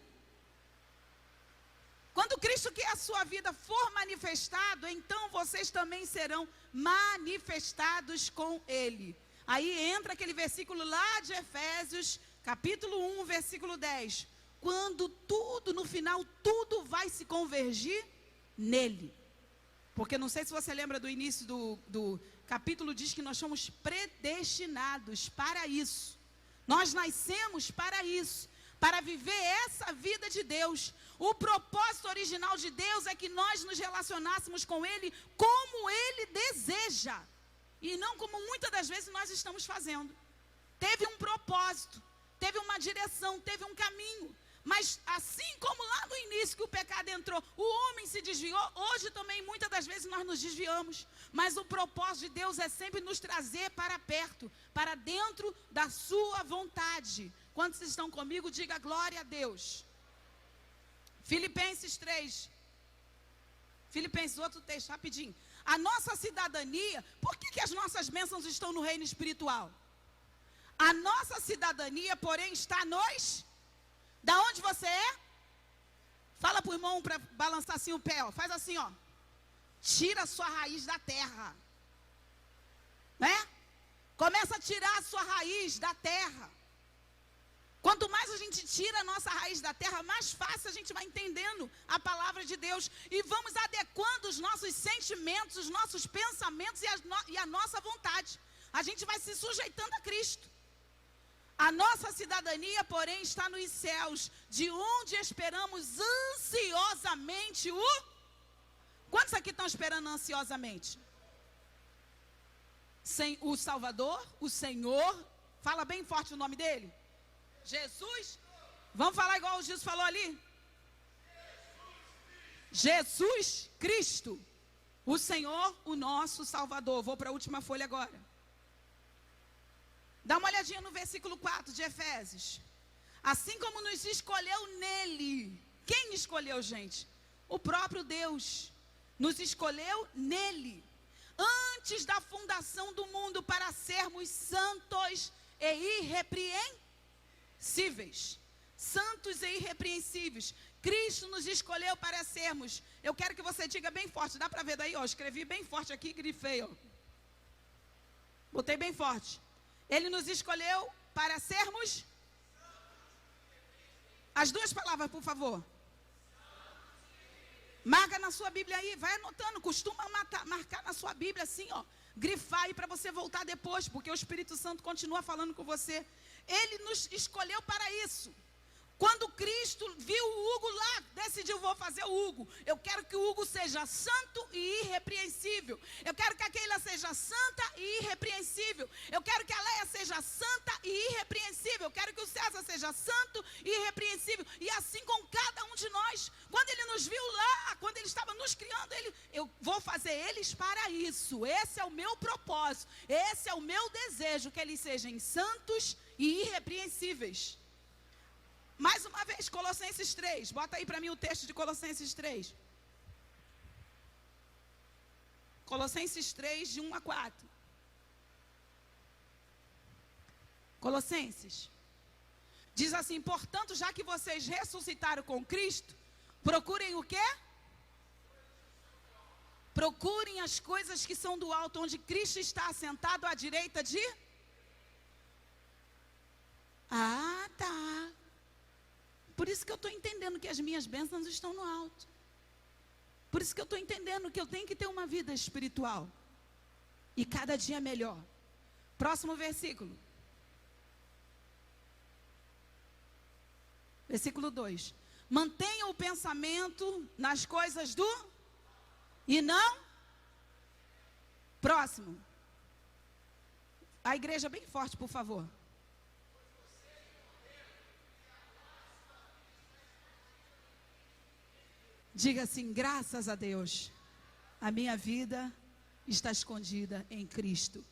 Quando Cristo, que é a sua vida, for manifestado, então vocês também serão manifestados com Ele. Aí entra aquele versículo lá de Efésios, capítulo 1, versículo 10. Quando tudo, no final, tudo vai se convergir nele. Porque não sei se você lembra do início do capítulo, diz que nós somos predestinados para isso. Nós nascemos para isso, para viver essa vida de Deus. O propósito original de Deus é que nós nos relacionássemos com Ele como Ele deseja. E não como muitas das vezes nós estamos fazendo. Teve um propósito, teve uma direção, teve um caminho. Mas assim como lá no início que o pecado entrou, o homem se desviou, hoje também muitas das vezes nós nos desviamos. Mas o propósito de Deus é sempre nos trazer para perto, para dentro da sua vontade. Quantos estão comigo, diga glória a Deus. Filipenses 3. Filipenses, outro texto, rapidinho. A nossa cidadania, por que as nossas bênçãos estão no reino espiritual? A nossa cidadania, porém, está nos... Da onde você é? Fala para o irmão para balançar assim o pé, ó. Faz assim, ó. Tira a sua raiz da terra. Né? Começa a tirar a sua raiz da terra. Quanto mais a gente tira a nossa raiz da terra, mais fácil a gente vai entendendo a palavra de Deus. E vamos adequando os nossos sentimentos, os nossos pensamentos e a nossa vontade. A gente vai se sujeitando a Cristo. A nossa cidadania, porém, está nos céus, de onde esperamos ansiosamente o... Quantos aqui estão esperando ansiosamente? O Salvador, o Senhor, fala bem forte o nome dele. Jesus. Vamos falar igual o Jesus falou ali? Jesus Cristo, o Senhor, o nosso Salvador. Vou para a última folha agora. Dá uma olhadinha no versículo 4 de Efésios. Assim como nos escolheu nele. Quem escolheu, gente? O próprio Deus. Nos escolheu nele. Antes da fundação do mundo, para sermos santos e irrepreensíveis. Santos e irrepreensíveis. Cristo nos escolheu para sermos. Eu quero que você diga bem forte. Dá para ver daí, ó. Escrevi bem forte aqui, grifei, ó. Botei bem forte. Ele nos escolheu para sermos... As duas palavras, por favor. Marca na sua Bíblia aí, vai anotando. Costuma marcar na sua Bíblia assim, ó. Grifar aí para você voltar depois, porque o Espírito Santo continua falando com você. Ele nos escolheu para isso. Quando Cristo viu o Hugo lá, decidiu, vou fazer o Hugo. Eu quero que o Hugo seja santo e irrepreensível. Eu quero que a Keila seja santa e irrepreensível. Eu quero que a Leia seja santa e irrepreensível. Eu quero que o César seja santo e irrepreensível. E assim com cada um de nós. Quando ele nos viu lá, quando ele estava nos criando, eu vou fazer eles para isso. Esse é o meu propósito. Esse é o meu desejo, que eles sejam santos e irrepreensíveis. Mais uma vez, Colossenses 3. Bota aí para mim o texto de Colossenses 3. Colossenses 3, de 1 a 4. Colossenses. Diz assim: portanto, já que vocês ressuscitaram com Cristo, procurem o quê? Procurem as coisas que são do alto, onde Cristo está assentado à direita de... Ah, tá. Por isso que eu estou entendendo que as minhas bênçãos estão no alto. Por isso que eu estou entendendo que eu tenho que ter uma vida espiritual. E cada dia melhor. Próximo versículo. Versículo 2. Mantenha o pensamento nas coisas do... E não... Próximo. A igreja bem forte, por favor. Diga assim: graças a Deus, a minha vida está escondida em Cristo.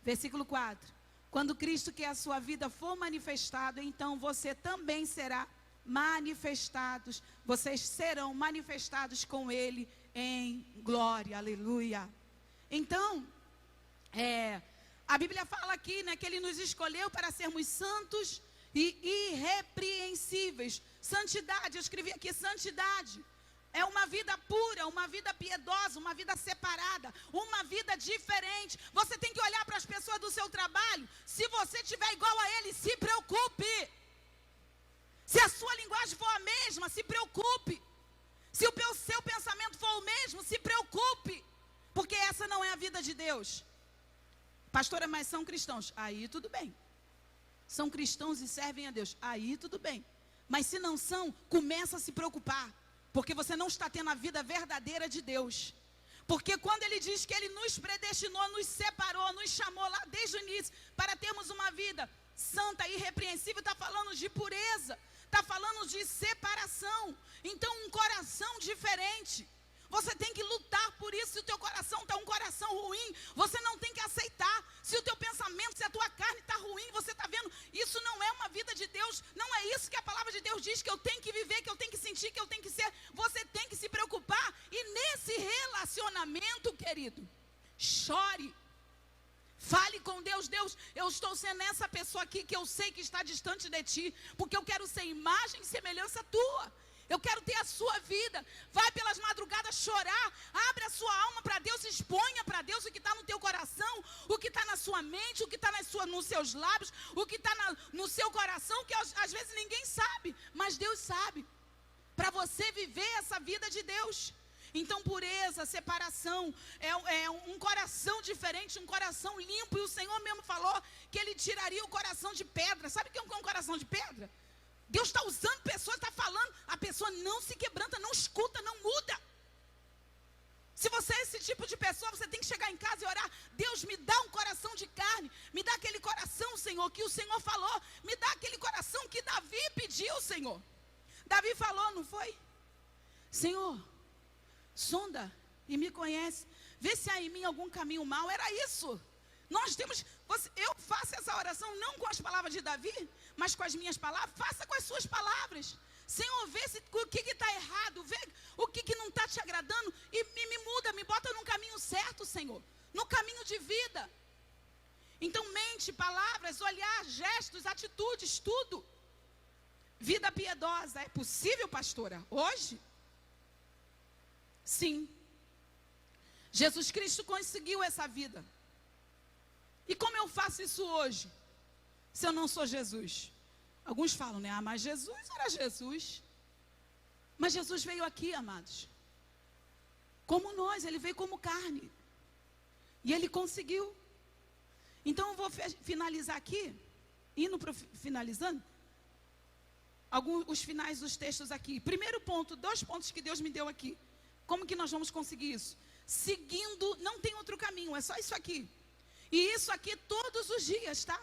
Versículo 4. Quando Cristo, que é a sua vida, for manifestado, então você também será manifestados. Vocês serão manifestados com Ele em glória. Aleluia. Então, a Bíblia fala aqui, né, que Ele nos escolheu para sermos santos e irrepreensíveis. Santidade, eu escrevi aqui santidade. É uma vida pura, uma vida piedosa, uma vida separada, uma vida diferente. Você tem que olhar para as pessoas do seu trabalho. Se você tiver igual a ele, se preocupe. Se a sua linguagem for a mesma, se preocupe. Se o seu pensamento for o mesmo, se preocupe. Porque essa não é a vida de Deus. Pastora, mas são cristãos. Aí tudo bem. São cristãos e servem a Deus. Aí tudo bem. Mas se não são, começa a se preocupar. Porque você não está tendo a vida verdadeira de Deus. Porque quando Ele diz que Ele nos predestinou, nos separou, nos chamou lá desde o início para termos uma vida santa e irrepreensível, está falando de pureza, está falando de separação. Então um coração diferente. Você tem que lutar por isso. Se o teu coração está um coração ruim, você não tem que aceitar. Se o teu pensamento, se a tua carne está ruim, você está vendo, isso não é uma vida de Deus. Não é isso que a palavra de Deus diz que eu tenho que viver, que eu tenho que sentir, que eu tenho que ser. Você tem que se preocupar. E nesse relacionamento, querido, chore. Fale com Deus. Deus, eu estou sendo essa pessoa aqui que eu sei que está distante de ti, porque eu quero ser imagem e semelhança tua. Eu quero ter a sua vida. Vai pelas madrugadas chorar. Abre a sua alma para Deus. Exponha para Deus o que está no teu coração, o que está na sua mente, o que está nos seus lábios, o que está no seu coração, que às vezes ninguém sabe, mas Deus sabe. Para você viver essa vida de Deus. Então pureza, separação, é um coração diferente, um coração limpo. E o Senhor mesmo falou que Ele tiraria o coração de pedra. Sabe o que é um coração de pedra? Deus está usando pessoas, está falando, a pessoa não se quebranta, não escuta, não muda. Se você é esse tipo de pessoa, você tem que chegar em casa e orar: Deus, me dá um coração de carne, me dá aquele coração, Senhor, que o Senhor falou, me dá aquele coração que Davi pediu, Senhor. Davi falou, não foi? Senhor, sonda e me conhece, vê se há em mim algum caminho mau. Era isso. Eu faço essa oração não com as palavras de Davi, mas com as minhas palavras. Faça com as suas palavras. Senhor, vê o que está errado, vê o que não está te agradando e me muda, me bota num caminho certo, Senhor, no caminho de vida. Então mente, palavras, olhar, gestos, atitudes, tudo. Vida piedosa, é possível, pastora? Hoje? Sim. Jesus Cristo conseguiu essa vida. E como eu faço isso hoje, se eu não sou Jesus? Alguns falam, né? Ah, mas Jesus era Jesus. Mas Jesus veio aqui, amados, como nós, Ele veio como carne. E Ele conseguiu. Então eu vou finalizar aqui, finalizando, os finais dos textos aqui. Primeiro ponto, 2 pontos que Deus me deu aqui. Como que nós vamos conseguir isso? Seguindo, não tem outro caminho, é só isso aqui. E isso aqui todos os dias, tá?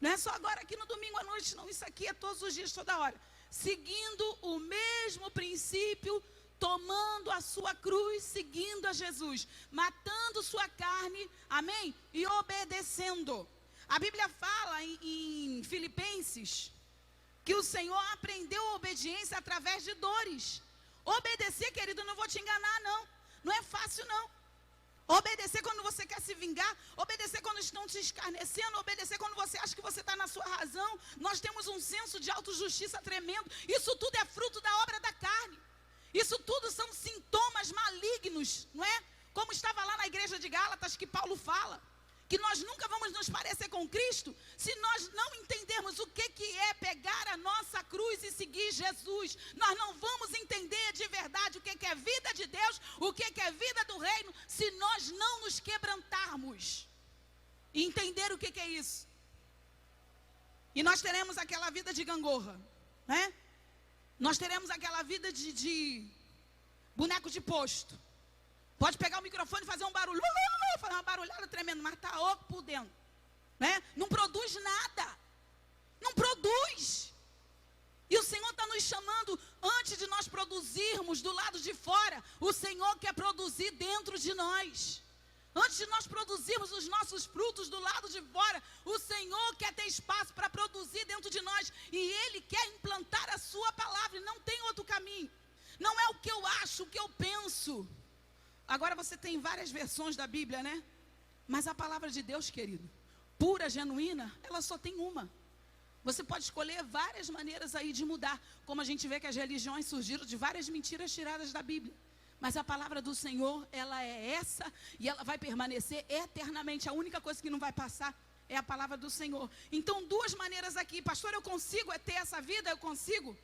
Não é só agora aqui no domingo à noite, não. Isso aqui é todos os dias, toda hora. Seguindo o mesmo princípio, tomando a sua cruz, seguindo a Jesus. Matando sua carne, amém? E obedecendo. A Bíblia fala em Filipenses que o Senhor aprendeu a obediência através de dores. Obedecer, querido, não vou te enganar, não. Não é fácil, não. Obedecer quando você quer se vingar, obedecer quando estão te escarnecendo, obedecer quando você acha que você está na sua razão. Nós temos um senso de autojustiça tremendo. Isso tudo é fruto da obra da carne. Isso tudo são sintomas malignos, não é? Como estava lá na igreja de Gálatas, que Paulo fala, que nós nunca vamos nos parecer com Cristo se nós não entendermos o que é pegar a nossa cruz e seguir Jesus. Nós não vamos entender de verdade o que é vida de Deus, o que é vida do reino, se nós não nos quebrantarmos e entender o que é isso. E nós teremos aquela vida de gangorra, né? Nós teremos aquela vida de boneco de posto. Pode pegar o microfone e fazer um barulho, fazer uma barulhada tremenda, mas está oco por dentro, né? Não produz nada. Não produz. E o Senhor está nos chamando, antes de nós produzirmos do lado de fora, o Senhor quer produzir dentro de nós. Antes de nós produzirmos os nossos frutos do lado de fora, o Senhor quer ter espaço para produzir dentro de nós. E Ele quer implantar a sua palavra, e não tem outro caminho. Não é o que eu acho, o que eu penso. Agora você tem várias versões da Bíblia, né? Mas a palavra de Deus, querido, pura, genuína, ela só tem uma. Você pode escolher várias maneiras aí de mudar. Como a gente vê que as religiões surgiram de várias mentiras tiradas da Bíblia. Mas a palavra do Senhor, ela é essa e ela vai permanecer eternamente. A única coisa que não vai passar é a palavra do Senhor. Então, duas maneiras aqui. Pastor, eu consigo ter essa vida? Eu consigo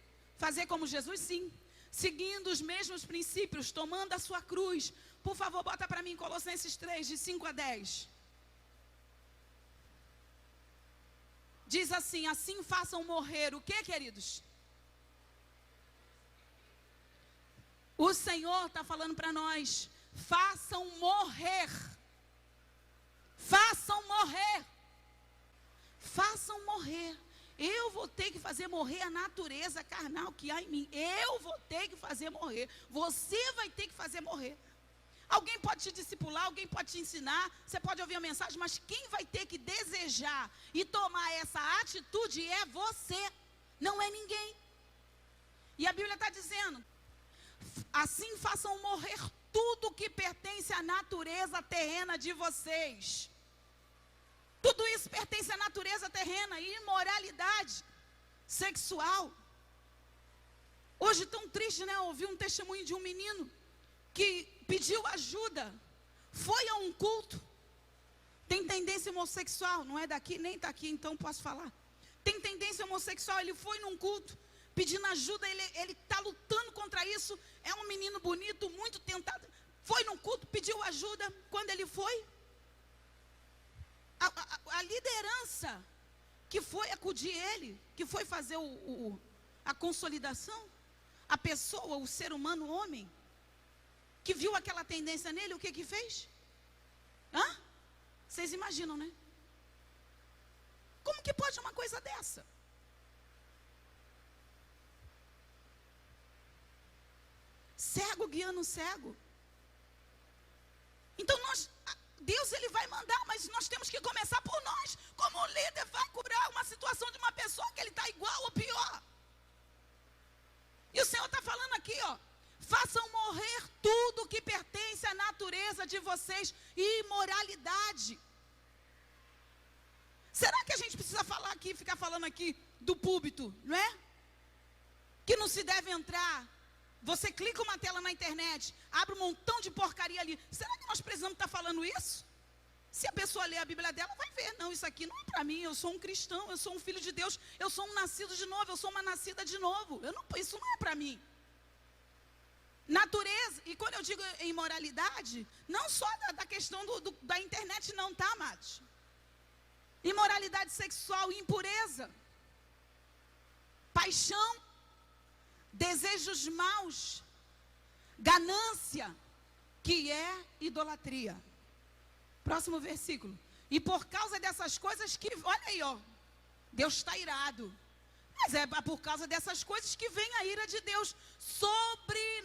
fazer como Jesus? Sim. Seguindo os mesmos princípios, tomando a sua cruz. Por favor, bota para mim Colossenses 3, de 5 a 10. Diz assim: assim façam morrer o que, queridos? O Senhor está falando para nós: façam morrer. Façam morrer. Façam morrer. Eu vou ter que fazer morrer a natureza carnal que há em mim. Eu vou ter que fazer morrer. Você vai ter que fazer morrer. Alguém pode te discipular, alguém pode te ensinar, você pode ouvir a mensagem, mas quem vai ter que desejar e tomar essa atitude é você, não é ninguém. E a Bíblia está dizendo: assim façam morrer tudo que pertence à natureza terrena de vocês. Tudo isso pertence à natureza terrena, imoralidade sexual. Hoje tão triste, né? Eu ouvi um testemunho de um menino que pediu ajuda, foi a um culto, tem tendência homossexual, não é daqui, nem está aqui, então posso falar. Tem tendência homossexual, ele foi num culto, pedindo ajuda, ele está lutando contra isso, é um menino bonito, muito tentado, foi num culto, pediu ajuda, quando ele foi, a liderança que foi acudir ele, que foi fazer a consolidação, a pessoa, o ser humano, o homem, que viu aquela tendência nele, o que fez? Vocês imaginam, né? Como que pode uma coisa dessa? Cego guiando cego. Então Deus ele vai mandar, mas nós temos que começar por nós. Como líder vai curar uma situação de uma pessoa que ele está igual ou pior. E o Senhor está falando aqui, ó: façam morrer tudo que pertence à natureza de vocês, imoralidade. Será que a gente precisa falar aqui, ficar falando aqui do púlpito, não é? Que não se deve entrar. Você clica uma tela na internet, abre um montão de porcaria ali. Será que nós precisamos estar falando isso? Se a pessoa ler a Bíblia dela, vai ver: não, isso aqui não é para mim, eu sou um cristão, eu sou um filho de Deus, eu sou um nascido de novo, eu sou uma nascida de novo. Isso não é para mim. Natureza, e quando eu digo imoralidade, não só da questão da internet não, tá, amados? Imoralidade sexual, impureza, paixão, desejos maus, ganância, que é idolatria. Próximo versículo. E por causa dessas coisas que, olha aí, ó, Deus está irado. Mas é por causa dessas coisas que vem a ira de Deus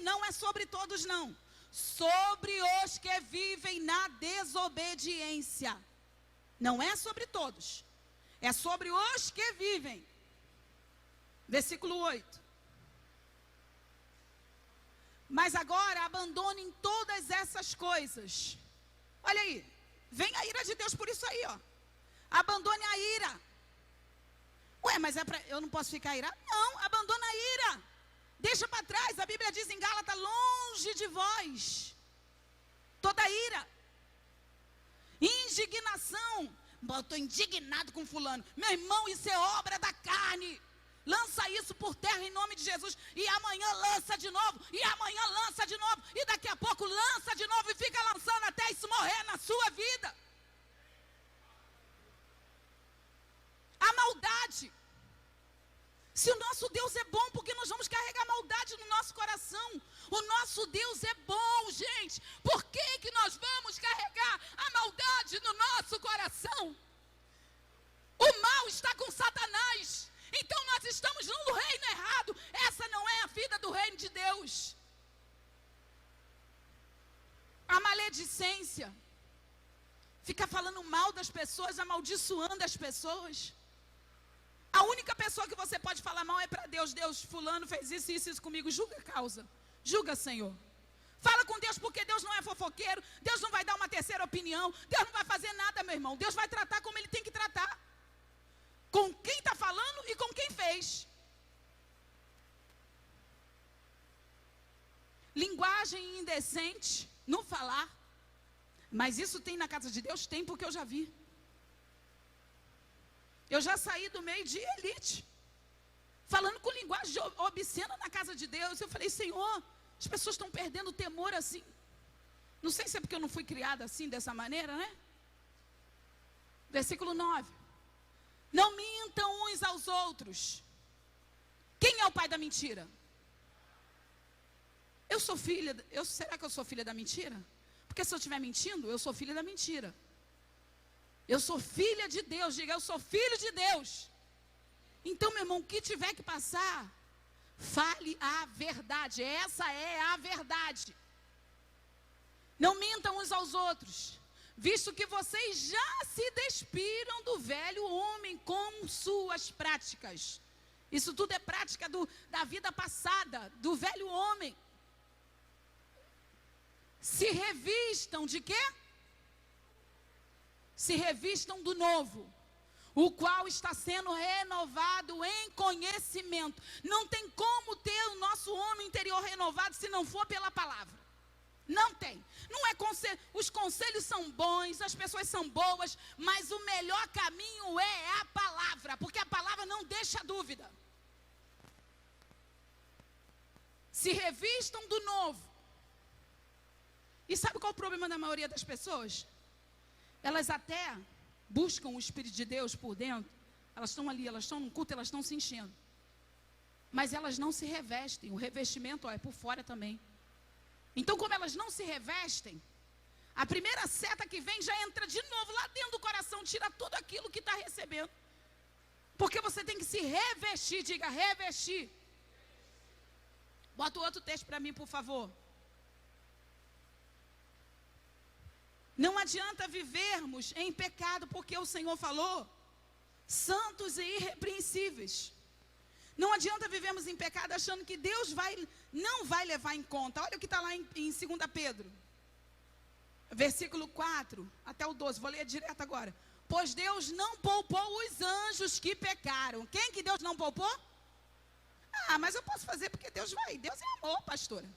não é sobre todos não, sobre os que vivem na desobediência. Não é sobre todos, é sobre os que vivem. Versículo 8. Mas agora abandonem todas essas coisas. Olha aí, vem a ira de Deus por isso aí, ó. Abandone a ira. Ué, mas eu não posso ficar irado? Não, abandona a ira. Deixa para trás. A Bíblia diz em Gálatas: longe de vós toda ira. Indignação. Eu estou indignado com fulano. Meu irmão, isso é obra da carne. Lança isso por terra em nome de Jesus. E amanhã lança de novo. E amanhã lança de novo. E daqui a pouco lança de novo. E fica lançando até isso morrer na sua vida. A maldade. Se o nosso Deus é bom, porque nós vamos carregar maldade no nosso coração? O nosso Deus é bom, gente. Por que nós vamos carregar a maldade no nosso coração? O mal está com Satanás. Então nós estamos no reino errado. Essa não é a vida do reino de Deus. A maledicência, fica falando mal das pessoas, amaldiçoando as pessoas. A única pessoa que você pode falar mal é para Deus. Deus, fulano fez isso, isso, isso comigo. Julga a causa. Julga, Senhor. Fala com Deus, porque Deus não é fofoqueiro. Deus não vai dar uma terceira opinião. Deus não vai fazer nada, meu irmão. Deus vai tratar como Ele tem que tratar. Com quem está falando e com quem fez. Linguagem indecente no falar. Mas isso tem na casa de Deus? Tem, porque eu já vi. Eu já saí do meio de elite, falando com linguagem obscena na casa de Deus. Eu falei, Senhor, as pessoas estão perdendo o temor assim. Não sei se é porque eu não fui criada assim, dessa maneira, né? Versículo 9. Não mintam uns aos outros. Quem é o pai da mentira? Eu sou filha, será que eu sou filha da mentira? Porque se eu estiver mentindo, eu sou filha da mentira. Eu sou filha de Deus, diga, eu sou filho de Deus. Então, meu irmão, o que tiver que passar, fale a verdade, essa é a verdade. Não mintam uns aos outros, visto que vocês já se despiram do velho homem com suas práticas. Isso tudo é prática da vida passada, do velho homem. Se revistam de quê? Se revistam do novo, o qual está sendo renovado em conhecimento. Não tem como ter o nosso homem interior renovado se não for pela palavra. Não tem. Não é os conselhos são bons, as pessoas são boas, mas o melhor caminho é a palavra, porque a palavra não deixa dúvida. Se revistam do novo. E sabe qual é o problema da maioria das pessoas? Elas até buscam o Espírito de Deus por dentro. Elas estão ali, elas estão no culto, elas estão se enchendo. Mas elas não se revestem. O revestimento é por fora também. Então, como elas não se revestem, a primeira seta que vem já entra de novo lá dentro do coração, tira tudo aquilo que está recebendo. Porque você tem que se revestir, diga revestir. Bota o outro texto para mim, por favor. Não adianta vivermos em pecado, porque o Senhor falou, santos e irrepreensíveis. Não adianta vivermos em pecado achando que Deus não vai levar em conta. Olha o que está lá em 2 Pedro, versículo 4 até o 12, vou ler direto agora. Pois Deus não poupou os anjos que pecaram. Quem que Deus não poupou? Ah, mas eu posso fazer porque Deus é amor, pastora.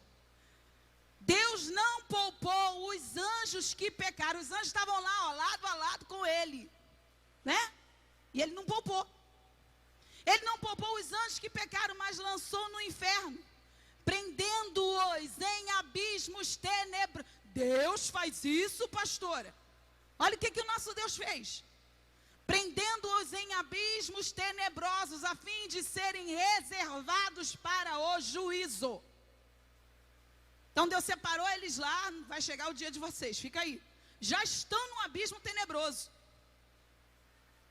Deus não poupou os anjos que pecaram. Os anjos estavam lá, ó, lado a lado com ele, né? E ele não poupou. Ele não poupou os anjos que pecaram, mas lançou no inferno, prendendo-os em abismos tenebrosos. Deus faz isso, pastora. Olha o que o nosso Deus fez. Prendendo-os em abismos tenebrosos, a fim de serem reservados para o juízo. Então Deus separou eles lá, vai chegar o dia de vocês, fica aí. Já estão num abismo tenebroso.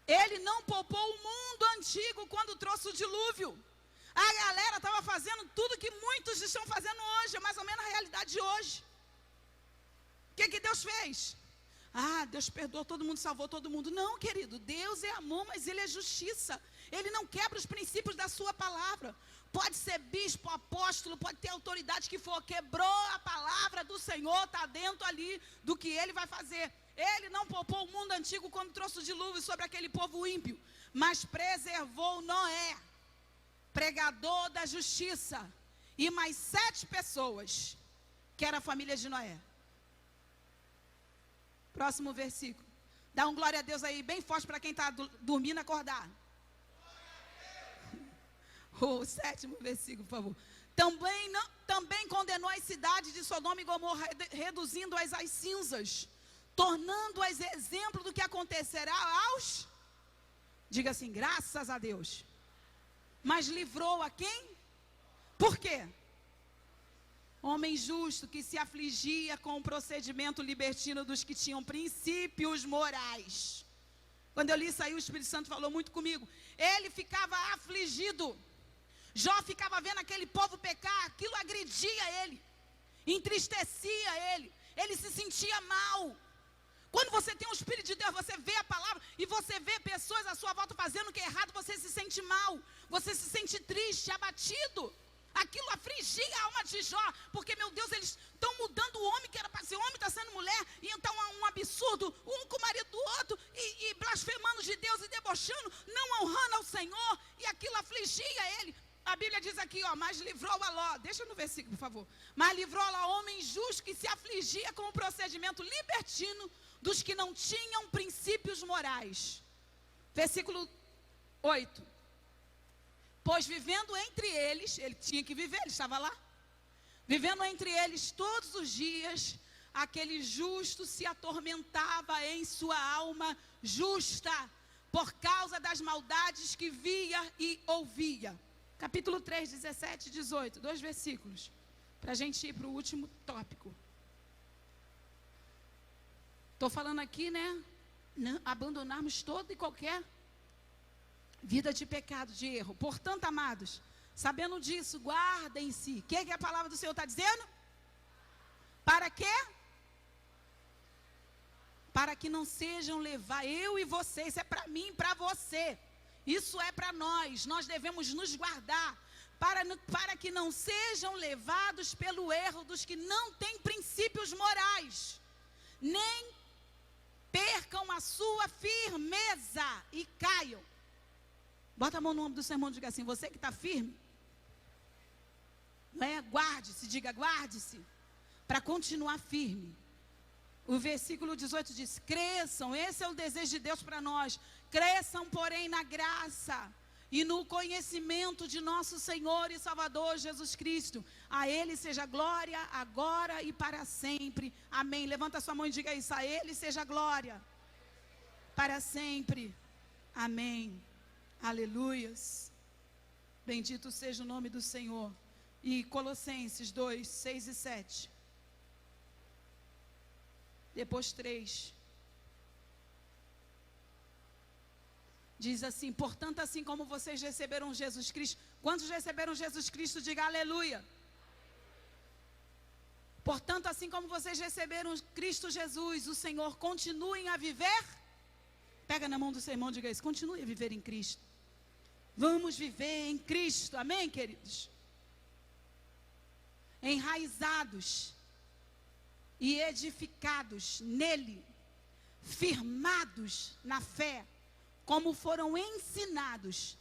Ele não poupou o mundo antigo quando trouxe o dilúvio. A galera estava fazendo tudo que muitos estão fazendo hoje, é mais ou menos a realidade de hoje. O que Deus fez? Ah, Deus perdoou todo mundo, salvou todo mundo. Não, querido, Deus é amor, mas Ele é justiça. Ele não quebra os princípios da sua palavra. Pode ser bispo, apóstolo, pode ter autoridade que for, quebrou a palavra do Senhor, está dentro ali do que Ele vai fazer. Ele não poupou o mundo antigo quando trouxe o dilúvio sobre aquele povo ímpio, mas preservou Noé, pregador da justiça, e mais 7 pessoas, que era a família de Noé. Próximo versículo. Dá um glória a Deus aí, bem forte para quem está dormindo acordar. O 7º versículo, por favor. Também condenou as cidades de Sodoma e Gomorra, reduzindo-as às cinzas, tornando-as exemplo do que acontecerá aos... Diga assim, graças a Deus. Mas livrou a quem? Por quê? Homem justo que se afligia com o procedimento libertino dos que tinham princípios morais. Quando eu li isso aí, o Espírito Santo falou muito comigo. Ele ficava afligido. Jó ficava vendo aquele povo pecar, aquilo agredia ele, entristecia ele, ele se sentia mal. Quando você tem o Espírito de Deus, você vê a palavra e você vê pessoas à sua volta fazendo o que é errado, você se sente mal, você se sente triste, abatido. Aquilo afligia a alma de Jó, porque, meu Deus, eles estão mudando o homem que era para ser homem, está sendo mulher, e então há um absurdo, um com o marido do outro, e blasfemando de Deus e debochando, não honrando ao Senhor, e aquilo afligia ele. A Bíblia diz aqui, ó, mas livrou a Ló, deixa no versículo, por favor, mas livrou a Ló, homem justo que se afligia com o procedimento libertino dos que não tinham princípios morais. Versículo 8. Pois vivendo entre eles, ele tinha que viver, ele estava lá, vivendo entre eles todos os dias, aquele justo se atormentava em sua alma justa, por causa das maldades que via e ouvia. Capítulo 3, 17 e 18, 2 versículos, para a gente ir para o último tópico. Estou falando aqui, né, abandonarmos toda e qualquer vida de pecado, de erro. Portanto, amados, sabendo disso, guardem-se. O que a palavra do Senhor está dizendo? Para quê? Para que não sejam levados, eu e você, isso é para mim, para você. Isso é para nós devemos nos guardar, para que não sejam levados pelo erro dos que não têm princípios morais, nem percam a sua firmeza e caiam. Bota a mão no ombro do seu irmão e diga assim, você que está firme, não é? Guarde-se, diga guarde-se, para continuar firme. O versículo 18 diz, cresçam, esse é o desejo de Deus para nós, cresçam, porém, na graça e no conhecimento de nosso Senhor e Salvador Jesus Cristo. A Ele seja glória, agora e para sempre. Amém. Levanta sua mão e diga isso, a Ele seja glória, para sempre. Amém. Aleluias. Bendito seja o nome do Senhor. E Colossenses 2, 6 e 7. Depois 3. Diz assim, portanto, assim como vocês receberam Jesus Cristo. Quantos receberam Jesus Cristo? Diga aleluia. Portanto, assim como vocês receberam Cristo Jesus, o Senhor, continuem a viver. Pega na mão do seu irmão e diga isso, continue a viver em Cristo. Vamos viver em Cristo, amém, queridos? Enraizados e edificados nele, firmados na fé, como foram ensinados,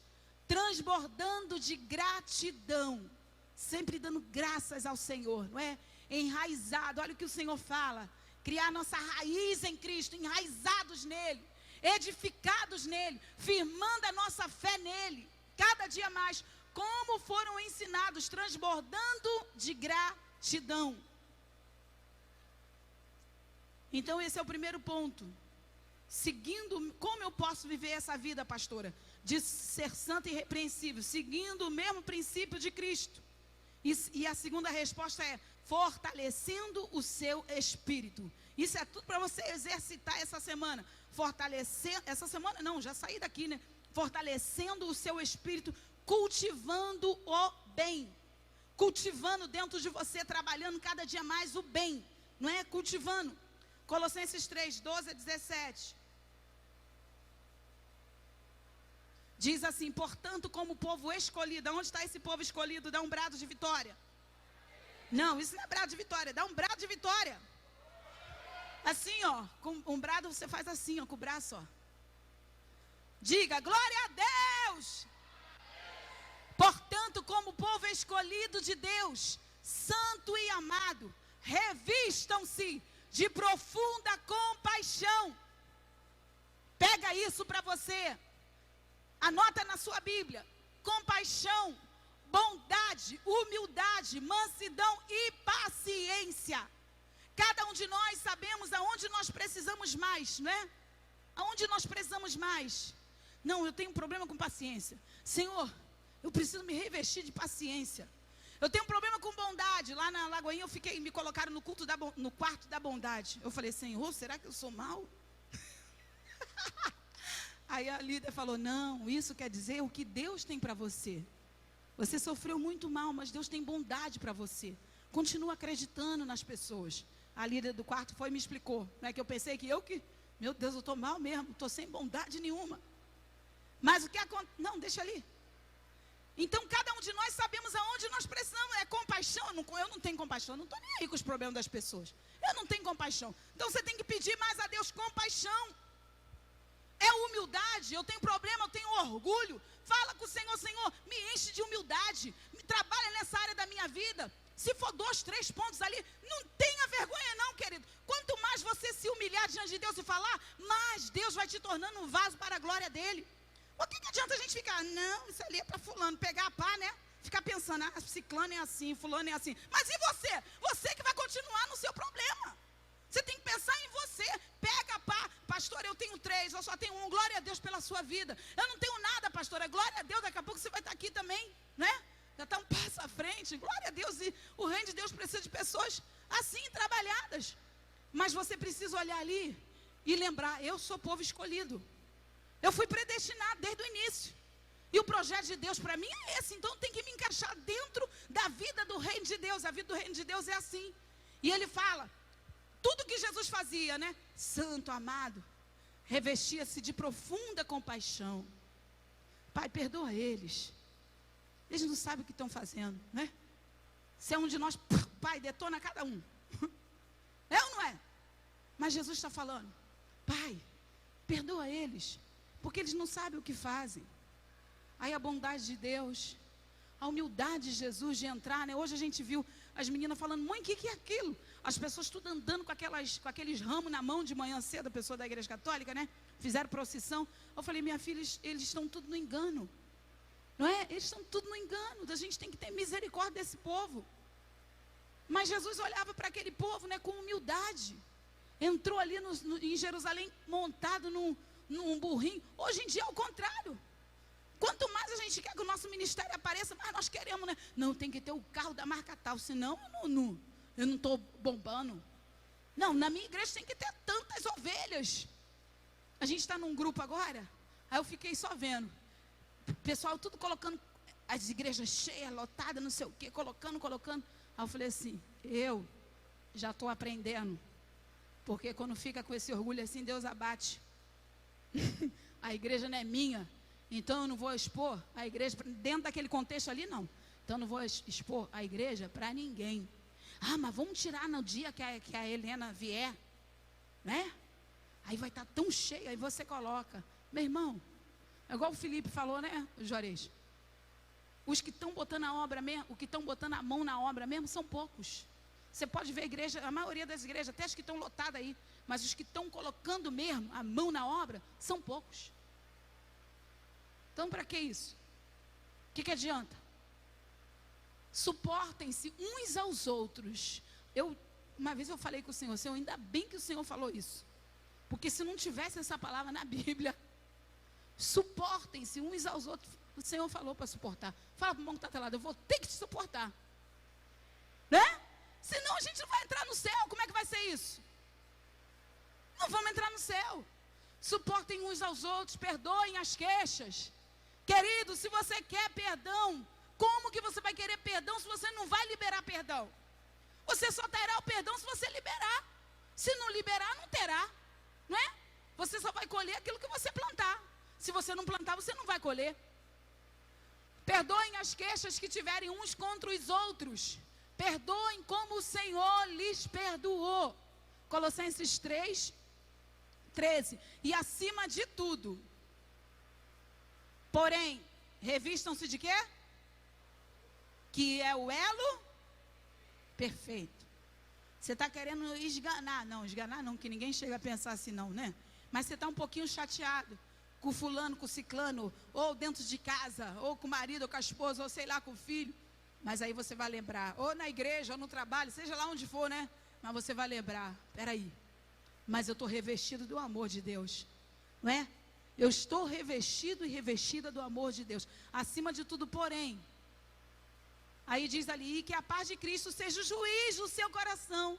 transbordando de gratidão, sempre dando graças ao Senhor, não é? Enraizado, olha o que o Senhor fala, criar nossa raiz em Cristo, enraizados nele, edificados nele, firmando a nossa fé nele, cada dia mais, como foram ensinados, transbordando de gratidão. Então esse é o primeiro ponto. Seguindo, como eu posso viver essa vida, pastora? De ser santo e irrepreensível, seguindo o mesmo princípio de Cristo. E a segunda resposta é, fortalecendo o seu espírito. Isso é tudo para você exercitar essa semana. Fortalecer, essa semana não, já saí daqui, né? Fortalecendo o seu espírito, cultivando o bem. Cultivando dentro de você, trabalhando cada dia mais o bem. Não é? Cultivando. Colossenses 3, 12 a 17. Diz assim, portanto, como povo escolhido. Onde está esse povo escolhido? Dá um brado de vitória. Não, isso não é brado de vitória. Dá um brado de vitória. Assim, ó. Com um brado você faz assim, ó, com o braço, ó. Diga, glória a Deus. Portanto, como povo escolhido de Deus, santo e amado, revistam-se de profunda compaixão. Pega isso para você. Anota na sua Bíblia. Compaixão, bondade, humildade, mansidão e paciência. Cada um de nós sabemos aonde nós precisamos mais, não é? Aonde nós precisamos mais. Não, eu tenho um problema com paciência. Senhor, eu preciso me revestir de paciência. Eu tenho um problema com bondade. Lá na Lagoinha me colocaram no quarto da bondade. Eu falei, Senhor, será que eu sou mau? Aí a líder falou, não, isso quer dizer o que Deus tem para você. Você sofreu muito mal, mas Deus tem bondade para você. Continua acreditando nas pessoas. A líder do quarto foi e me explicou, né, que eu pensei que meu Deus, eu estou mal mesmo, estou sem bondade nenhuma. Mas o que acontece? Não, deixa ali. Então, cada um de nós sabemos aonde nós precisamos. É compaixão. Eu não tenho compaixão. Eu não estou nem aí com os problemas das pessoas. Eu não tenho compaixão. Então, você tem que pedir mais a Deus compaixão. É humildade. Eu tenho problema, eu tenho orgulho. Fala com o Senhor, Senhor, me enche de humildade. Trabalha nessa área da minha vida. Se for 2, 3 pontos ali, não tenha vergonha não, querido. Quanto mais você se humilhar diante de Deus e falar, mais Deus vai te tornando um vaso para a glória dele. O que adianta a gente ficar, não, isso ali é para fulano, pegar a pá, né? Ficar pensando, ciclano é assim, fulano é assim. Mas e você? Você que vai continuar no seu problema. Você tem que pensar em você. Pega a pá, pastor, eu tenho 3, eu só tenho 1, glória a Deus pela sua vida. Eu não tenho nada, pastora, glória a Deus, daqui a pouco você vai estar aqui também, né? Já está um passo à frente, glória a Deus. E o reino de Deus precisa de pessoas assim, trabalhadas. Mas você precisa olhar ali e lembrar, eu sou povo escolhido. Eu fui predestinado desde o início. E o projeto de Deus para mim é esse. Então tem que me encaixar dentro da vida do reino de Deus. A vida do reino de Deus é assim. E ele fala, tudo que Jesus fazia, né? Santo, amado, revestia-se de profunda compaixão. Pai, perdoa eles. Eles não sabem o que estão fazendo, né? Se é um de nós, Pai, detona cada um. É ou não é? Mas Jesus está falando, Pai, perdoa eles, porque eles não sabem o que fazem. Aí a bondade de Deus, a humildade de Jesus de entrar, né? Hoje a gente viu as meninas falando, mãe, o que é aquilo? As pessoas tudo andando com aqueles ramos na mão de manhã cedo, a pessoa da igreja católica, né? Fizeram procissão. Eu falei, minha filha, eles estão tudo no engano. Não é? Eles estão tudo no engano. A gente tem que ter misericórdia desse povo. Mas Jesus olhava para aquele povo, né, com humildade. Entrou ali em Jerusalém montado num burrinho. Hoje em dia é o contrário. Quanto mais a gente quer que o nosso ministério apareça, mais nós queremos, né? Não, tem que ter o carro da marca tal, senão eu não estou bombando. Não, na minha igreja tem que ter tantas ovelhas. A gente está num grupo agora, aí eu fiquei só vendo. Pessoal tudo colocando, as igrejas cheias, lotadas, não sei o quê, colocando. Aí eu falei assim, eu já estou aprendendo. Porque quando fica com esse orgulho assim, Deus abate. A igreja não é minha. Então eu não vou expor a igreja, dentro daquele contexto ali não. Então eu não vou expor a igreja para ninguém. Mas vamos tirar no dia que a Helena vier, né? Aí vai estar tão cheio, aí você coloca. Meu irmão, é igual o Felipe falou, né, Juarez? Os que estão botando a obra mesmo, os que estão botando a mão na obra mesmo, são poucos. Você pode ver a igreja, a maioria das igrejas, até as que estão lotadas aí, mas os que estão colocando mesmo a mão na obra, são poucos. Então, para que isso? O que adianta? Suportem-se uns aos outros. Uma vez eu falei com o Senhor, ainda bem que o Senhor falou isso. Porque se não tivesse essa palavra na Bíblia, suportem-se uns aos outros. O Senhor falou para suportar. Fala para o irmão que está até lá, eu vou ter que te suportar. Né? Senão a gente não vai entrar no céu. Como é que vai ser isso? Não vamos entrar no céu. Suportem uns aos outros, perdoem as queixas. Querido, se você quer perdão, como que você vai querer perdão se você não vai liberar perdão? Você só terá o perdão se você liberar. Se não liberar, não terá. Não é? Você só vai colher aquilo que você plantar. Se você não plantar, você não vai colher. Perdoem as queixas que tiverem uns contra os outros. Perdoem como o Senhor lhes perdoou. Colossenses 3:13. E acima de tudo, porém, revistam-se de quê? Que é o elo perfeito. Você está querendo esganar. Não, esganar não, que ninguém chega a pensar assim não, né? Mas você está um pouquinho chateado com fulano, com ciclano, ou dentro de casa, ou com o marido, ou com a esposa, ou sei lá, com o filho. Mas aí você vai lembrar, ou na igreja, ou no trabalho, seja lá onde for, né? Mas você vai lembrar, peraí, mas eu estou revestido do amor de Deus, não é? Eu estou revestido e revestida do amor de Deus. Acima de tudo, porém, aí diz ali, que a paz de Cristo seja o juiz do seu coração.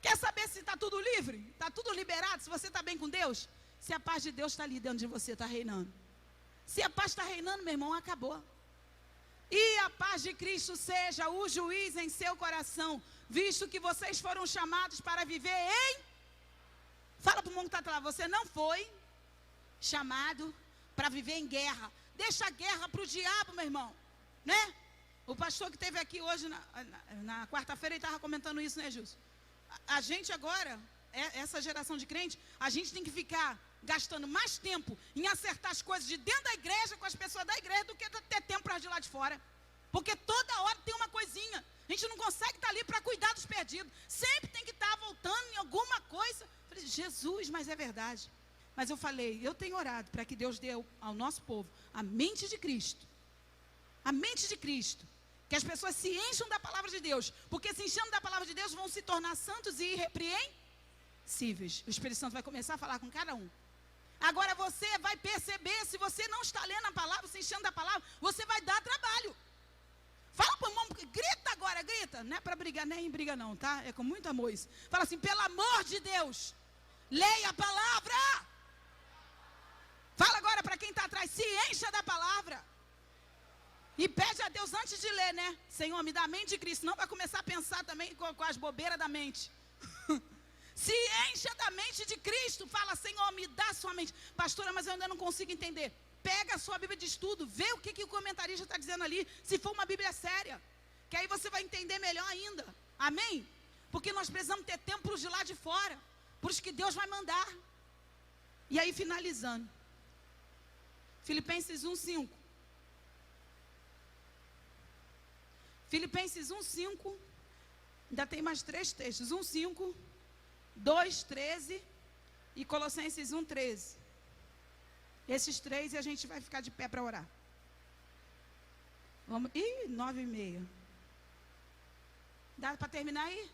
Quer saber se está tudo livre? Está tudo liberado? Se você está bem com Deus? se a paz de Deus está ali dentro de você, está reinando. Se a paz está reinando, meu irmão, acabou. E a paz de Cristo seja o juiz em seu coração, visto que vocês foram chamados para viver em... Fala para o mundo que está lá, você não foi chamado para viver em guerra. Deixa a guerra para o diabo, meu irmão, né? O pastor que esteve aqui hoje, na quarta-feira, ele estava comentando isso, né, Júlio? A gente agora, essa geração de crente, a gente tem que ficar gastando mais tempo em acertar as coisas de dentro da igreja com as pessoas da igreja do que ter tempo para as de lá de fora. Porque toda hora tem uma coisinha. A gente não consegue estar ali para cuidar dos perdidos. Sempre tem que estar voltando em alguma coisa. Eu falei, Jesus, mas é verdade. Mas eu falei, eu tenho orado para que Deus dê ao nosso povo a mente de Cristo. A mente de Cristo. Que as pessoas se encham da palavra de Deus. Porque se enchendo da palavra de Deus vão se tornar santos e irrepreensíveis. O Espírito Santo vai começar a falar com cada um. Agora você vai perceber, se você não está lendo a palavra, se enchendo da palavra, você vai dar trabalho. Fala para o irmão, grita agora, grita. Não é para brigar, nem em briga não, tá? É com muito amor isso. Fala assim, pelo amor de Deus, leia a palavra. Fala agora para quem está atrás, se encha da palavra. E pede a Deus antes de ler, né? Senhor, me dá a mente de Cristo. Não vai começar a pensar também com as bobeiras da mente. Se encha da mente de Cristo. Fala, Senhor, me dá a sua mente. Pastora, mas eu ainda não consigo entender. Pega a sua Bíblia de estudo. Vê o que o comentarista está dizendo ali. Se for uma Bíblia séria. Que aí você vai entender melhor ainda. Amém? Porque nós precisamos ter tempo para os de lá de fora. Para os que Deus vai mandar. E aí, finalizando. Filipenses 1:5. Filipenses 1:5. Ainda tem mais 3 textos. 1:5. 2:13 e Colossenses 1:13. Esses 3 e a gente vai ficar de pé para orar. Vamos. Ih, 9:30. Dá para terminar aí?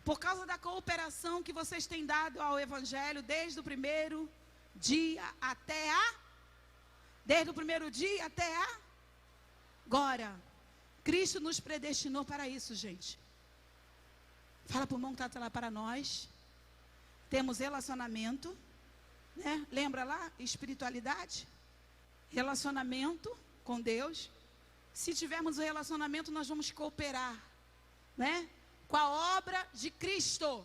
Por causa da cooperação que vocês têm dado ao Evangelho desde o primeiro dia até agora. Cristo nos predestinou para isso, gente. Fala para o irmão que está lá para nós. Temos relacionamento, né? Lembra lá? Espiritualidade. Relacionamento com Deus. Se tivermos um relacionamento, nós vamos cooperar, né? Com a obra de Cristo.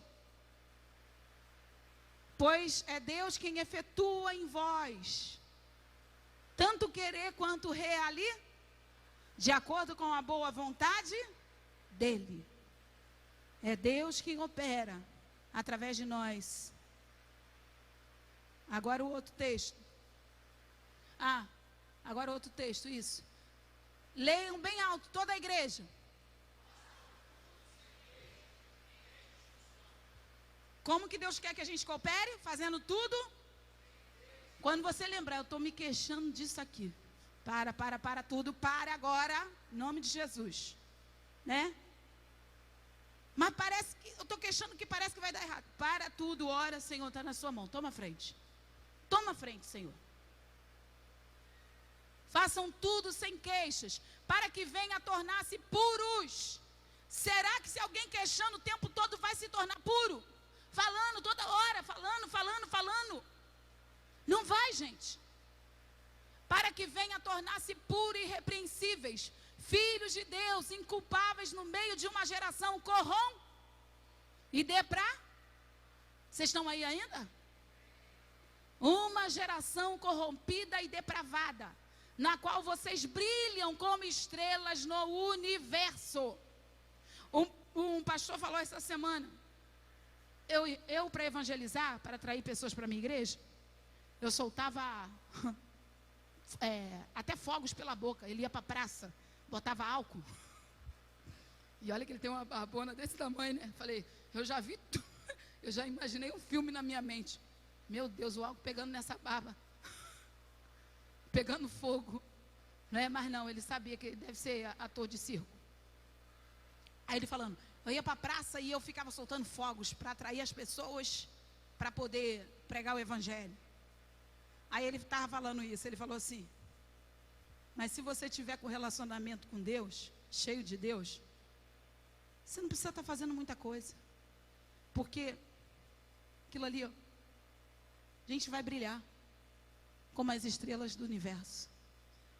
Pois é Deus quem efetua em vós tanto querer quanto realizar, de acordo com a boa vontade dEle. É Deus quem opera através de nós. Agora o outro texto. Agora outro texto, isso. Leiam bem alto, toda a igreja. Como que Deus quer que a gente coopere? Fazendo tudo. Quando você lembrar, eu estou me queixando disso aqui. Para tudo, para agora, em nome de Jesus. Né? Mas parece que, eu estou queixando que parece que vai dar errado. Para tudo, ora, Senhor, está na sua mão. Toma a frente. Toma a frente, Senhor. Façam tudo sem queixas, para que venha a tornar-se puros. Será que se alguém queixando o tempo todo vai se tornar puro? Falando toda hora, falando. Não vai, gente. Para que venha a tornar-se puros e irrepreensíveis, filhos de Deus, inculpáveis no meio de uma geração e Vocês estão aí ainda? Uma geração corrompida e depravada, na qual vocês brilham como estrelas no universo. Um pastor falou essa semana, eu para evangelizar, para atrair pessoas para a minha igreja, eu soltava até fogos pela boca. Ele ia para a praça, botava álcool. E olha que ele tem uma barbona desse tamanho, né? Falei, eu já vi tudo. Eu já imaginei um filme na minha mente. Meu Deus, o álcool pegando nessa barba. Pegando fogo. Né? Mas não, ele sabia que ele deve ser ator de circo. Aí ele falando, eu ia para a praça e eu ficava soltando fogos para atrair as pessoas para poder pregar o evangelho. Aí ele estava falando isso, ele falou assim, mas se você tiver com relacionamento com Deus, cheio de Deus, você não precisa estar fazendo muita coisa. Porque aquilo ali, a gente vai brilhar como as estrelas do universo.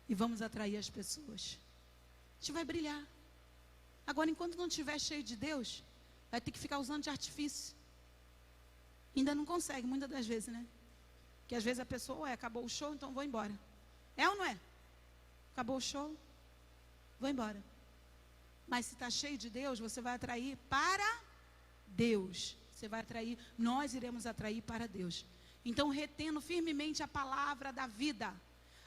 E vamos atrair as pessoas. A gente vai brilhar. Agora, enquanto não estiver cheio de Deus, vai ter que ficar usando de artifício. Ainda não consegue, muitas das vezes, né? Que às vezes a pessoa, acabou o show, então vou embora. É ou não é? Acabou o show, vou embora. Mas se está cheio de Deus, você vai atrair para Deus. Você vai atrair, nós iremos atrair para Deus. Então, retendo firmemente a palavra da vida.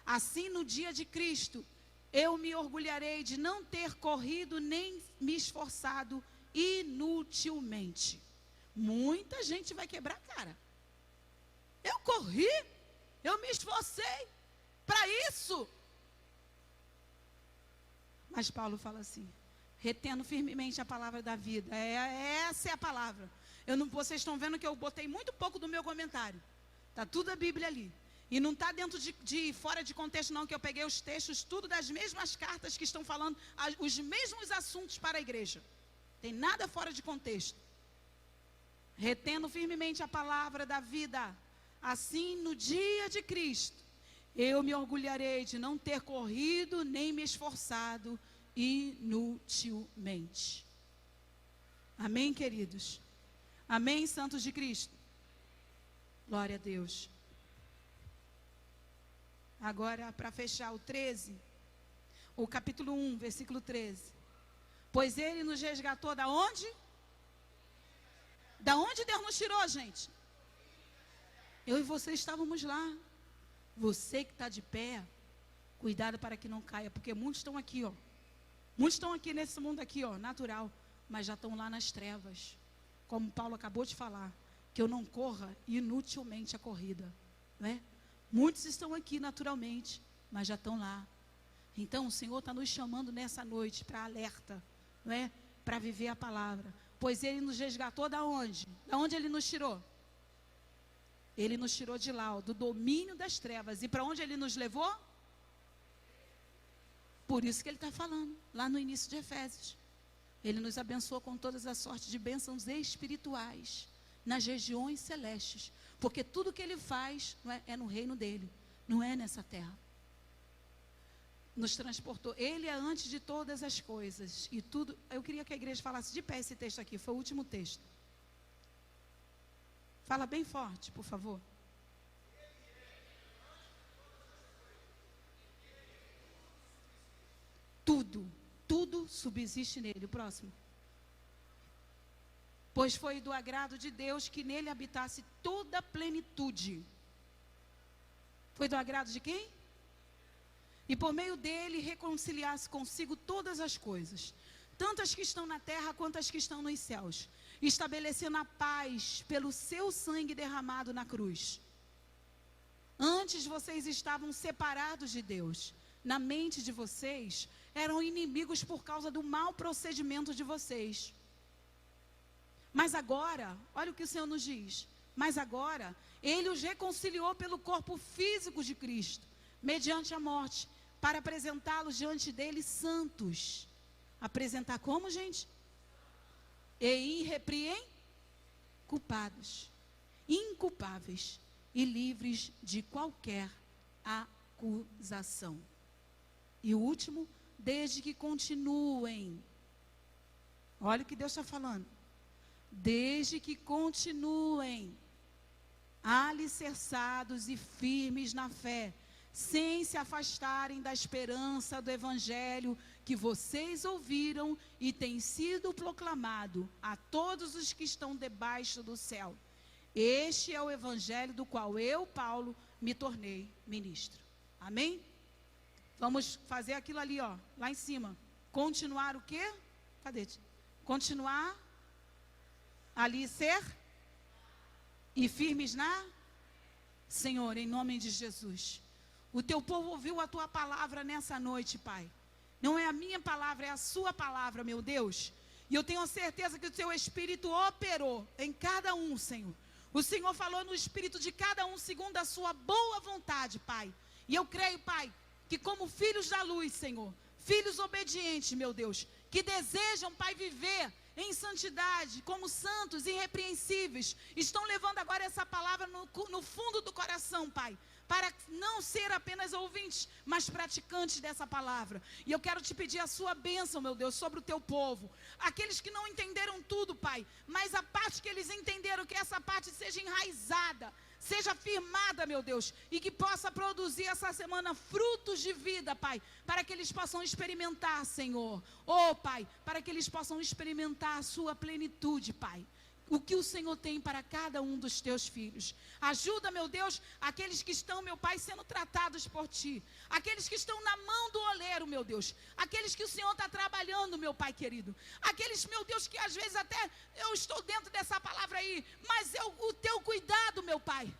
Assim, no dia de Cristo, eu me orgulharei de não ter corrido nem me esforçado inutilmente. Muita gente vai quebrar a cara. Eu corri, eu me esforcei para isso. Mas Paulo fala assim, retendo firmemente a palavra da vida. Essa é a palavra. Vocês estão vendo que eu botei muito pouco do meu comentário. Está tudo a Bíblia ali. E não está dentro de fora de contexto não, que eu peguei os textos, tudo das mesmas cartas que estão falando, os mesmos assuntos para a igreja. Tem nada fora de contexto. Retendo firmemente a palavra da vida. Assim, no dia de Cristo, eu me orgulharei de não ter corrido nem me esforçado inutilmente. Amém, queridos? Amém, santos de Cristo? Glória a Deus. Agora, para fechar o 13, o capítulo 1, versículo 13. Pois ele nos resgatou da onde? Da onde Deus nos tirou, gente? Eu e você estávamos lá. Você que está de pé, cuidado para que não caia, porque muitos estão aqui, ó. Muitos estão aqui nesse mundo aqui, ó, natural, mas já estão lá nas trevas. Como Paulo acabou de falar, que eu não corra inutilmente a corrida, não é? Muitos estão aqui naturalmente, mas já estão lá. Então o Senhor está nos chamando nessa noite para alerta, não é? Para viver a palavra. Pois ele nos resgatou da onde? Da onde ele nos tirou? Ele nos tirou de lá, ó, do domínio das trevas. E para onde ele nos levou? Por isso que ele está falando, lá no início de Efésios. Ele nos abençoou com todas as sortes de bênçãos espirituais nas regiões celestes. Porque tudo que ele faz é no reino dele, não é nessa terra. Nos transportou. Ele é antes de todas as coisas. E tudo. Eu queria que a igreja falasse de pé esse texto aqui. Foi o último texto. Fala bem forte, por favor. Tudo subsiste nele. O próximo. Pois foi do agrado de Deus que nele habitasse toda a plenitude. Foi do agrado de quem? E por meio dele reconciliasse consigo todas as coisas, tanto as que estão na terra quanto as que estão nos céus, estabelecendo a paz pelo seu sangue derramado na cruz. Antes vocês estavam separados de Deus. Na mente de vocês, eram inimigos por causa do mau procedimento de vocês. Mas agora, olha o que o Senhor nos diz. Mas agora, ele os reconciliou pelo corpo físico de Cristo, mediante a morte, para apresentá-los diante dele santos. Apresentar como, gente? E inculpáveis e livres de qualquer acusação. E o último, desde que continuem. Olha o que Deus está falando. Desde que continuem alicerçados e firmes na fé, sem se afastarem da esperança do evangelho que vocês ouviram e tem sido proclamado a todos os que estão debaixo do céu. Este é o evangelho do qual eu, Paulo, me tornei ministro. Amém? Vamos fazer aquilo ali, ó, lá em cima. Continuar o quê? Cadê? Continuar ali ser e firmes na Senhor, em nome de Jesus. O teu povo ouviu a tua palavra nessa noite, Pai. Não é a minha palavra, é a sua palavra, meu Deus. E eu tenho certeza que o teu Espírito operou em cada um, Senhor. O Senhor falou no Espírito de cada um segundo a sua boa vontade, Pai. E eu creio, Pai, que como filhos da luz, Senhor, filhos obedientes, meu Deus, que desejam, Pai, viver em santidade, como santos, irrepreensíveis, estão levando agora essa palavra no fundo do coração, Pai, para não ser apenas ouvintes, mas praticantes dessa palavra. E eu quero te pedir a sua bênção, meu Deus, sobre o teu povo. Aqueles que não entenderam tudo, Pai, mas a parte que eles entenderam, que essa parte seja enraizada, seja firmada, meu Deus, e que possa produzir essa semana frutos de vida, Pai, para que eles possam experimentar, Senhor. Oh, Pai, para que eles possam experimentar a sua plenitude, Pai. O que o Senhor tem para cada um dos teus filhos. Ajuda, meu Deus, aqueles que estão, meu Pai, sendo tratados por Ti. Aqueles que estão na mão do oleiro, meu Deus. Aqueles que o Senhor está trabalhando, meu Pai querido. Aqueles, meu Deus, que às vezes até eu estou dentro dessa palavra aí, mas o Teu cuidado, meu Pai,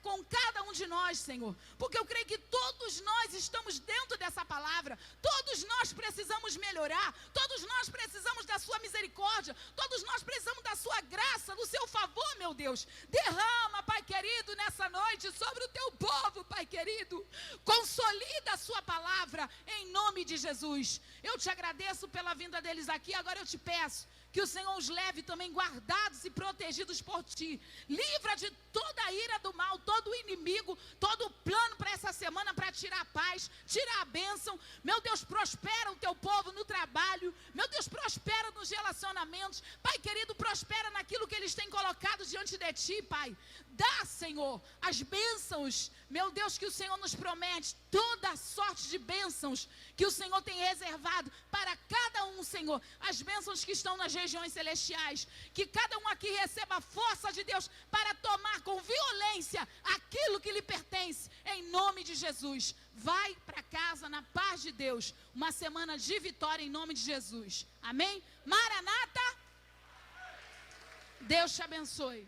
com cada um de nós, Senhor, porque eu creio que todos nós estamos dentro dessa palavra, todos nós precisamos melhorar, todos nós precisamos da sua misericórdia, todos nós precisamos da sua graça, do seu favor, meu Deus. Derrama, Pai querido, nessa noite sobre o teu povo, Pai querido, consolida a sua palavra em nome de Jesus. Eu te agradeço pela vinda deles aqui. Agora eu te peço que o Senhor os leve também guardados e protegidos por Ti. Livra de toda a ira do mal, todo o inimigo, todo o plano para essa semana, para tirar a paz, tirar a bênção. Meu Deus, prospera o Teu povo no trabalho. Meu Deus, prospera nos relacionamentos. Pai querido, prospera naquilo que eles têm colocado diante de Ti, Pai. Dá, Senhor, as bênçãos, meu Deus, que o Senhor nos promete, toda a sorte de bênçãos que o Senhor tem reservado para cada um, Senhor. As bênçãos que estão nas regiões celestiais, que cada um aqui receba a força de Deus para tomar com violência aquilo que lhe pertence, em nome de Jesus. Vai para casa na paz de Deus, uma semana de vitória em nome de Jesus, amém? Maranata, Deus te abençoe.